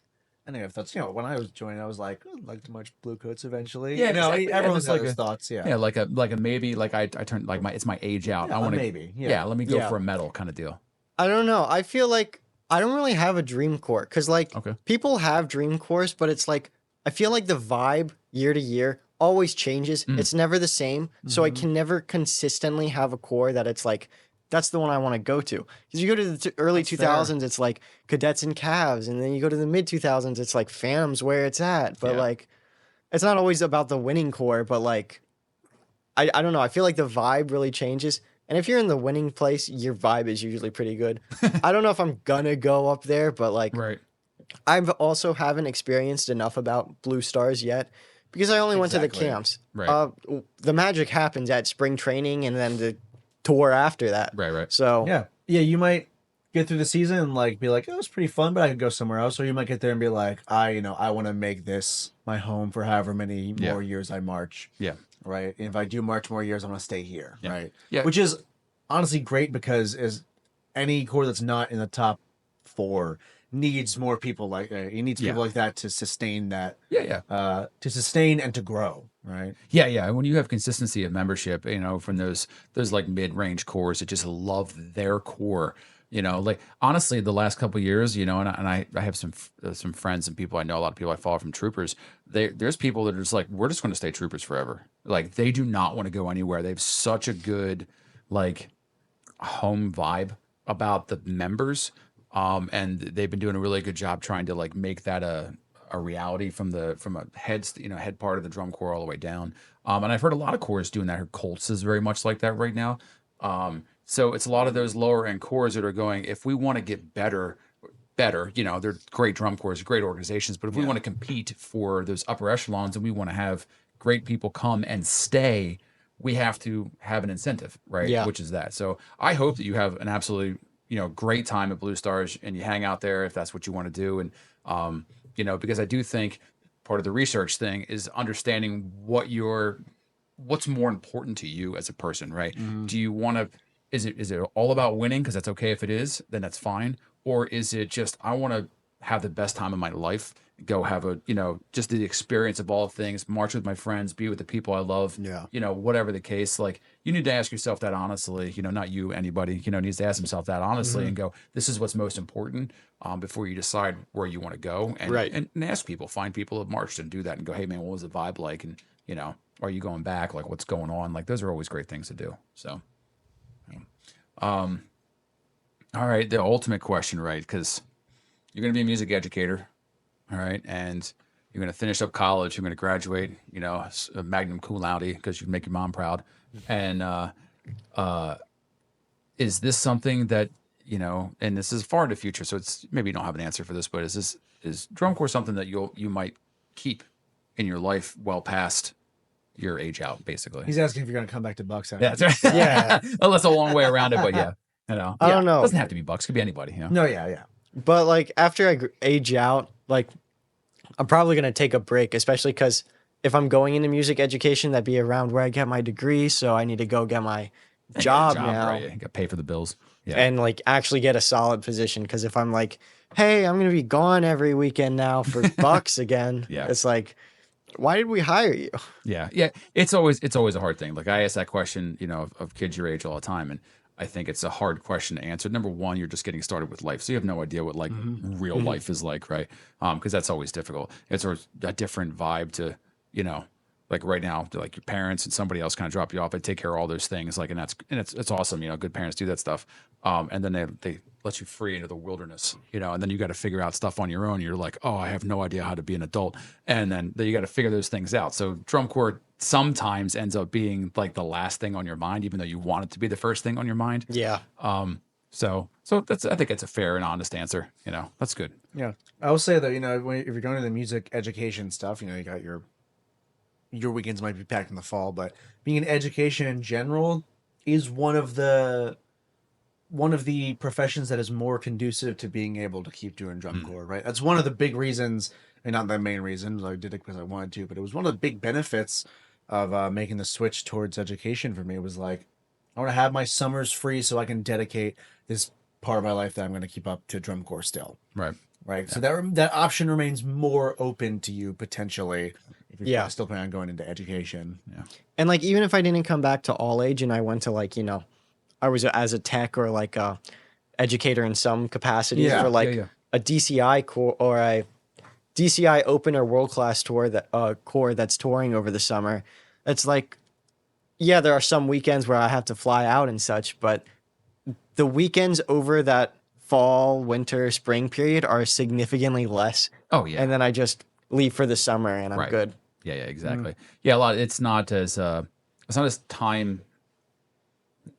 I think I have thoughts. When I was joining, I was like, I'd like to march blue coats eventually.
Yeah,
you know,
exactly.
everyone's
It's like
got his
a-
thoughts. Yeah,
Yeah, like a maybe, like I turned like it's my age out. I want to
maybe.
Yeah, let me go
Yeah.
for a medal kind of deal.
I don't know. I feel like I don't really have a dream core because
Okay.
people have dream cores, but it's like I feel like the vibe year to year always changes. It's never the same. So I can never consistently have a core that it's like that's the one I want to go to. Because you go to the early
That's
2000s, it's like cadets and calves, and then you go to the mid 2000s, it's like Phantoms where it's at. But
Yeah.
like, it's not always about the winning core, but like, I don't know. I feel like the vibe really changes. And if you're in the winning place, your vibe is usually pretty good. I don't know if I'm gonna go up there, but like,
Right.
I've also haven't experienced enough about Blue Stars yet because I only went to the
Exactly.
camps.
Right.
The magic happens at spring training and then the tour after that.
Right.
So
yeah. You might get through the season and like be like, it was pretty fun, but I could go somewhere else. Or you might get there and be like, I want to make this my home for however many
Yeah.
more years I march.
Yeah.
Right. And if I do march more years, I'm gonna stay here.
Yeah.
Right.
Yeah.
Which is honestly great because is any corps that's not in the top 4 needs more people like he needs people
Yeah.
like that to sustain that
Yeah.
to sustain and to grow, right?
Yeah. And when you have consistency of membership, from those like mid-range cores that just love their core, You know, like honestly, the last couple of years, you know, and I have some friends and people I know, a lot of people I follow from troopers. There's people that are just like, we're just going to stay troopers forever. Like they do not want to go anywhere. They have such a good like home vibe about the members, and they've been doing a really good job trying to like make that a reality from a head part of the drum corps all the way down. And I've heard a lot of corps doing that. I heard Colts is very much like that right now. So it's a lot of those lower end corps that are going, if we want to get better, you know, they're great drum corps, great organizations, but if we want to compete for those upper echelons and we want to have great people come and stay, we have to have an incentive, right?
Yeah.
Which is that. So I hope that you have an absolutely, you know, great time at Blue Stars and you hang out there if that's what you want to do. And, you know, because I do think part of the research thing is understanding what's more important to you as a person, right? Do you want to, is it all about winning? Because that's okay if it is, then that's fine. Or is it just, I want to have the best time of my life, go have a, you know, just the experience of all things, march with my friends, be with the people I love, you know, whatever the case. Like you need to ask yourself that honestly, you know, not you, anybody, you know, needs to ask himself that honestly and go, this is what's most important before you decide where you want to go. And, and ask people, find people who have marched and do that and go, hey man, what was the vibe like? And, you know, are you going back? Like what's going on? Like those are always great things to do. So, all right. The ultimate question, right? Because you're going to be a music educator. All right. And you're going to finish up college. You're going to graduate, you know, a magna cum laude because you make your mom proud. And is this something that, you know, and this is far in the future, so it's maybe you don't have an answer for this, but is drum corps something that you might keep in your life well past your age out, basically?
He's asking if you're going to come back to Bucks.
Yeah, that's right.
Yeah.
Well, that's a long way around it, but yeah, you know,
I don't know.
It doesn't have to be Bucks; it could be anybody. You know?
No, yeah.
But like after I age out, like I'm probably gonna take a break, especially because if I'm going into music education, that'd be around where I get my degree. So I need to go get my job now,
right? You got to pay for the bills,
and like actually get a solid position. Because if I'm like, hey, I'm gonna be gone every weekend now for Bucks again, it's like, why did we hire you?
Yeah. It's always a hard thing. Like I ask that question, you know, of kids your age all the time, and I think it's a hard question to answer. Number one, you're just getting started with life, so you have no idea what like real life is like, right? Because that's always difficult. It's a different vibe to, you know, like right now, like your parents and somebody else kind of drop you off. They take care of all those things, like, and it's awesome. You know, good parents do that stuff, and then they let you free into the wilderness, you know, and then you got to figure out stuff on your own. You're like, oh, I have no idea how to be an adult, and then you got to figure those things out. So drum corps sometimes ends up being like the last thing on your mind, even though you want it to be the first thing on your mind.
Yeah.
So that's, I think it's a fair and honest answer. You know, that's good.
Yeah. I will say that, you know, if you're going to the music education stuff, you know, you got your weekends might be packed in the fall, but being in education in general is one of the professions that is more conducive to being able to keep doing drum corps, right? That's one of the big reasons, and not the main reason. I did it because I wanted to, but it was one of the big benefits of making the switch towards education for me. It was like, I want to have my summers free so I can dedicate this part of my life that I'm going to keep up to drum corps still.
Right.
Yeah. So that option remains more open to you potentially if you're still planning on going into education. Yeah.
And like, even if I didn't come back to all age and I went to like, you know, I was as a tech or like a educator in some capacity for like a DCI core or a DCI open or world-class tour that core that's touring over the summer. It's like, yeah, there are some weekends where I have to fly out and such, but the weekends over that fall, winter, spring period are significantly less.
Oh yeah.
And then I just leave for the summer and I'm good.
Yeah, exactly. Yeah, a lot. It's not as time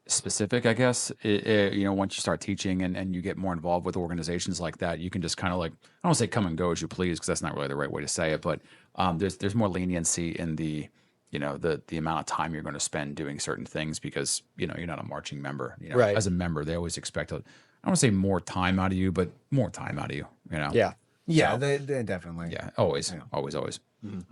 specific, I guess. You know, once you start teaching and you get more involved with organizations like that, you can just kind of like, I don't want to say come and go as you please, because that's not really the right way to say it, but there's more leniency in the, you know, the amount of time you're going to spend doing certain things, because, you know, you're not a marching member. You know, as a member, they always expect I don't want to say more time out of you, but more time out of you, you know?
Yeah.
Yeah,
So,
they definitely.
yeah, always.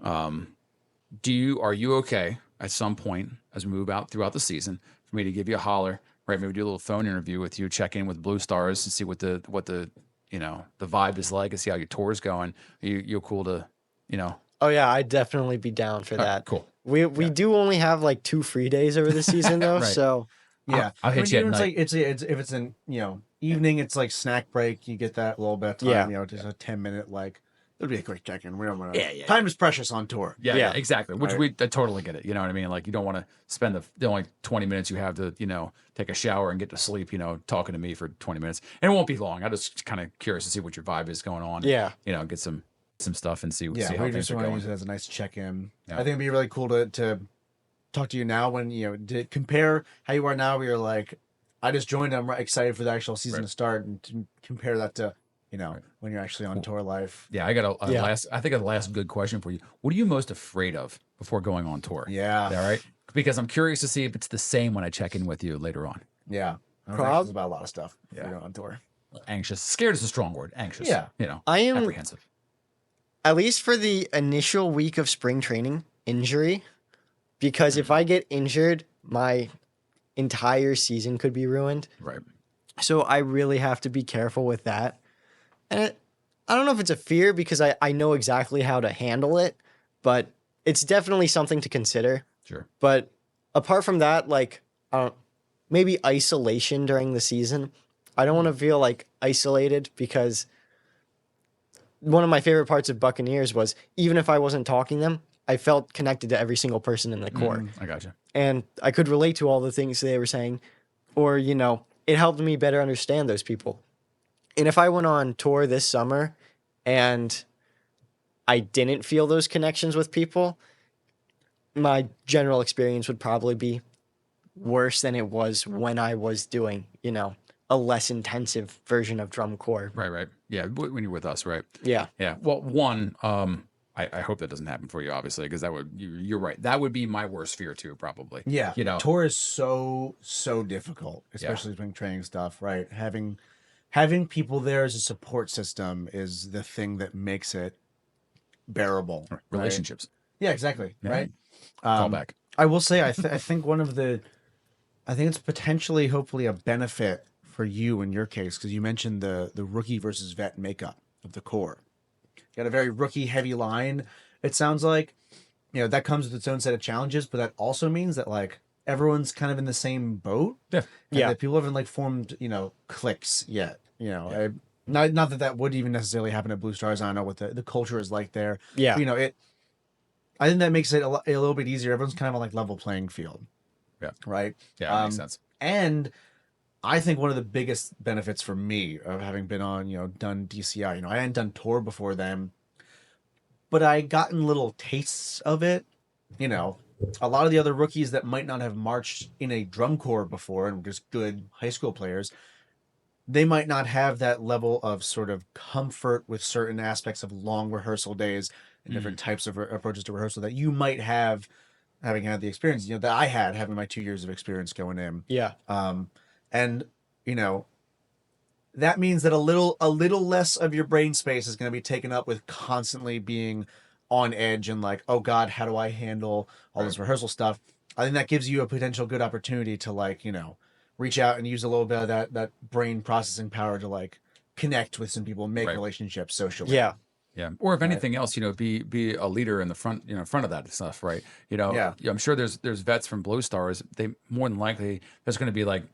Are you okay at some point as we move out throughout the season for me to give you a holler, right? Maybe do a little phone interview with you, check in with Blue Stars and see what the you know, the vibe is like, and see how your tour's going. You're cool to, you know.
Oh yeah, I'd definitely be down for that.
Cool.
We do only have like 2 free days over the season though,
Right.
so
Yeah,
I'll hit you at
it's
night.
like it's if it's an evening, it's like snack break. You get that little bit of time.
Yeah.
Just a 10-minute like. It'll be a quick check-in. We don't want to.
Yeah.
Time is precious on tour.
Yeah, exactly. Which
Right.
I totally get it. You know what I mean? Like you don't want to spend the only 20 minutes you have to, take a shower and get to sleep, talking to me for 20 minutes. And it won't be long. I'm just kind of curious to see what your vibe is going on.
Yeah.
Get some stuff and see
Yeah,
how
we
things
just
are
want to
going.
use it as a nice check-in.
Yeah.
I think it'd be really cool to talk to you now when to compare how you are now. Where you're like, I just joined. I'm excited for the actual season to start, and to compare that to when you're actually on tour life.
Yeah, I got a
Yeah.
last good question for you. What are you most afraid of before going on tour?
Yeah.
All right. Because I'm curious to see if it's the same when I check in with you later on.
Yeah. I'm
Prob-
anxious about a lot of stuff.
Yeah.
If you're on tour.
Anxious. Scared is a strong word. Anxious.
Yeah.
I am,
apprehensive.
at least for the initial week of spring training, injury. Because if I get injured, my entire season could be ruined.
Right.
So I really have to be careful with that. And I don't know if it's a fear because I know exactly how to handle it, but it's definitely something to consider.
Sure.
But apart from that, like, maybe isolation during the season. I don't want to feel like isolated because one of my favorite parts of Buccaneers was even if I wasn't talking them, I felt connected to every single person in the Corps.
I gotcha.
And I could relate to all the things they were saying, or, it helped me better understand those people. And if I went on tour this summer and I didn't feel those connections with people, my general experience would probably be worse than it was when I was doing, a less intensive version of drum corps.
Right. Yeah, when you're with us, right?
Yeah.
Yeah. Well, I hope that doesn't happen for you, obviously, because you're right. That would be my worst fear too, probably.
Yeah. Tour is so difficult,
Yeah.
especially spring training stuff, right? Having people there as a support system is the thing that makes it bearable. Right?
Relationships.
Yeah, exactly.
Yeah.
Right.
Call back.
I will say, I think I think it's potentially, hopefully, a benefit for you in your case, because you mentioned the rookie versus vet makeup of the Corps. You got a very rookie heavy line. It sounds like, that comes with its own set of challenges, but that also means that like everyone's kind of in the same boat.
Yeah.
And
Yeah.
that people haven't like formed, cliques yet. Not that would even necessarily happen at Blue Stars. I don't know what the culture is like there.
Yeah.
But, I think that makes it a little bit easier. Everyone's kind of on like level playing field.
Yeah.
Right.
Yeah, that makes sense.
And I think one of the biggest benefits for me of having been on, done DCI, I hadn't done tour before then, but I gotten little tastes of it. A lot of the other rookies that might not have marched in a drum corps before and were just good high school players, they might not have that level of sort of comfort with certain aspects of long rehearsal days and different types of approaches to rehearsal that you might have having had the experience, that I had having my 2 years of experience going in.
Yeah.
And that means that a little less of your brain space is going to be taken up with constantly being on edge and like, oh God, how do I handle all this rehearsal stuff? I think that gives you a potential good opportunity to like, reach out and use a little bit of that brain processing power to like connect with some people, make relationships socially.
Yeah.
Yeah. Or if anything else, be a leader in the front, front of that stuff, right? I'm sure there's vets from Blue Stars. They more than likely there's going to be like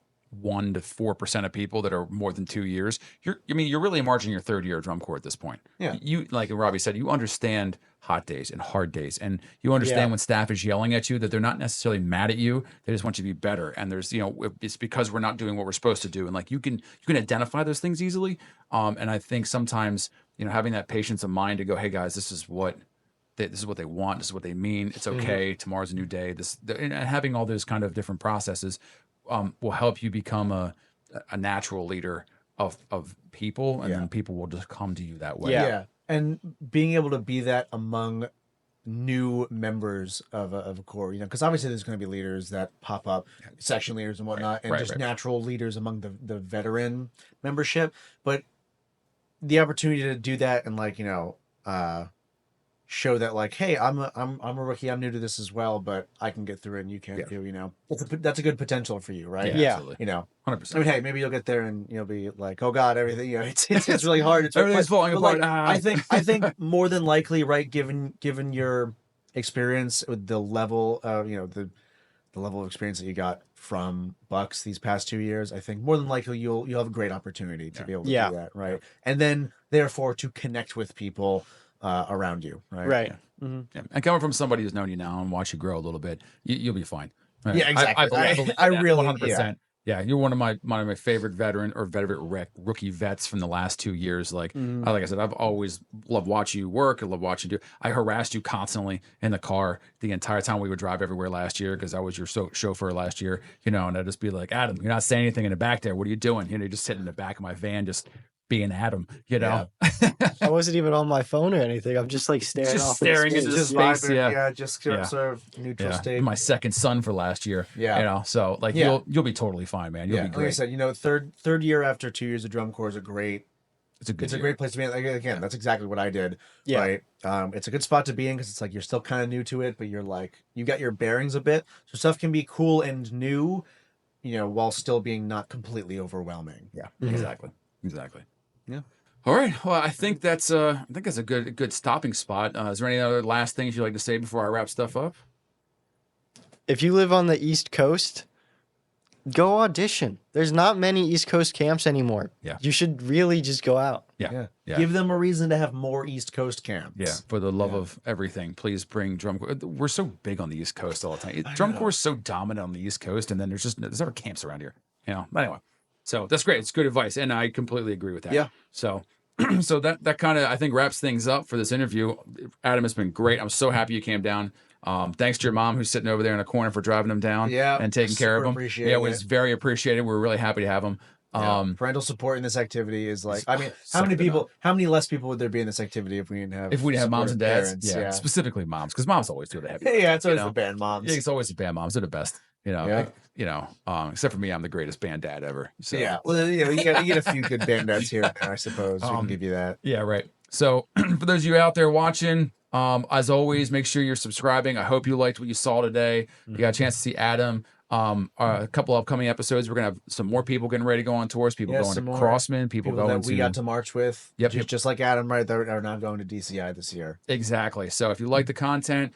1 to 4% of people that are more than 2 years. You're really marching your third year of drum corps at this point.
Yeah.
You, like Robbie said, you understand hot days and hard days, and you understand when staff is yelling at you that they're not necessarily mad at you. They just want you to be better. And there's, it's because we're not doing what we're supposed to do. And like you can identify those things easily. And I think sometimes, having that patience of mind to go, hey guys, this is what they want. This is what they mean. It's okay. Tomorrow's a new day. And having all those kind of different processes will help you become a natural leader of people, and then people will just come to you that way.
Yeah. And being able to be that among new members of a corps, because obviously there's going to be leaders that pop up, section leaders and whatnot, and just natural leaders among the veteran membership. But the opportunity to do that and like, show that like, hey, I'm a rookie, I'm new to this as well, but I can get through it and you can too, that's a good potential for you, right?
Yeah. Absolutely.
100%. I mean, hey, maybe you'll get there and you'll be like, oh God, everything, it's really hard. It's
Everything's falling apart.
Like, I think more than likely, right, given your experience with the level of, the level of experience that you got from Bucks these past 2 years, I think more than likely you'll have a great opportunity to be able to
Yeah.
do that, right? And then therefore to connect with people around you, right?
Right.
Yeah. And coming from somebody who's known you now and watch you grow a little bit, you'll be fine.
Yeah, exactly.
I believe
I
that
really
100%. Yeah, you're one of my favorite veteran or rookie vets from the last 2 years. Like like I said, I've always loved watching you work. I love watching you. I harassed you constantly in the car the entire time we would drive everywhere last year because I was your chauffeur last year. And I'd just be like, Adam, you're not saying anything in the back there. What are you doing? You're just sitting in the back of my van, just being Adam.
I wasn't even on my phone or anything. I'm just like staring
Just
off
staring
into
into
space.
space.
vibing,
Yeah.
just
Yeah.
sort of neutral state.
My second son for last year.
Yeah.
So like
Yeah.
you'll be totally fine, man. You'll be
Like I
great.
said, third year after 2 years of drum corps is a great.
It's a good
It's a
year.
great place to be. Like, again, that's exactly what I did.
Yeah.
Right. It's a good spot to be in because it's like you're still kind of new to it, but you're like you got your bearings a bit, so stuff can be cool and new, while still being not completely overwhelming.
Yeah, exactly.
Yeah.
All right. Well, I think that's a good stopping spot. Is there any other last things you'd like to say before I wrap stuff up?
If you live on the East Coast, go audition. There's not many East Coast camps anymore.
Yeah.
You should really just go out.
Yeah.
Give them a reason to have more East Coast camps.
Yeah, for the love of everything, please bring drum corps. We're so big on the East Coast all the time. Drum corps is so dominant on the East Coast, and then there's never camps around here. But anyway, so that's great. It's good advice, and I completely agree with that.
Yeah.
So, so that kind of I think wraps things up for this interview. Adam, it's been great. I'm so happy you came down. Thanks to your mom who's sitting over there in the corner for driving them down.
Yeah,
and taking care of them.
appreciate
Yeah,
it.
it was very appreciated. We're really happy to have them.
Parental support in this activity is like, I mean,
second to none.
how many less people would there be in this activity if we didn't have
moms and dads?
parents?
Yeah, specifically moms, because moms always do the heavy.
Yeah, it's always
you know?
the band moms.
Yeah, it's always the band moms. They're the best.
Yeah.
Except for me, I'm the greatest band dad ever. So.
Yeah, well, you get a few good band dads here and there, I suppose. We can give you that.
Yeah, right. So for those of you out there watching, as always, make sure you're subscribing. I hope you liked what you saw today. You got a chance to see Adam. A couple upcoming episodes, we're gonna have some more people getting ready to go on tours. People going to
some more
Crossman. People going
that we
to
got to march with.
Yep,
just like Adam, right? They're not going to DCI this year.
Exactly. So if you like the content,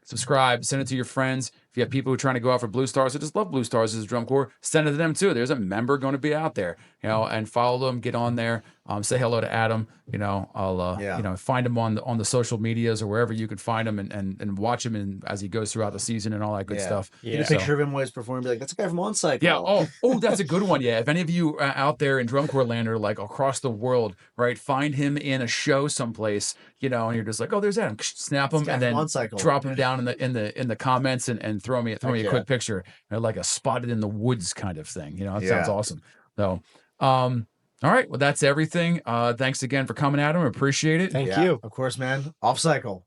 subscribe, send it to your friends. If you have people who are trying to go out for Blue Stars or just love Blue Stars as a drum corps, send it to them too. There's a member going to be out there, and follow them, get on there, say hello to Adam. I'll find him on the social medias or wherever you can find him and watch him as he goes throughout the season and all that good stuff.
Get a picture of him while he's performing. Be like, that's a guy from On Cycle.
Yeah. Oh, that's a good one. Yeah. If any of you out there in drum corps land or like across the world, right, find him in a show someplace, and you're just like, oh, there's Adam. Snap him and then drop him down in the comments and throw me a quick picture, like a spotted in the woods kind of thing. That sounds awesome. So, all right. Well, that's everything. Thanks again for coming, Adam. Appreciate it.
Thank you.
Of course, man. Off cycle.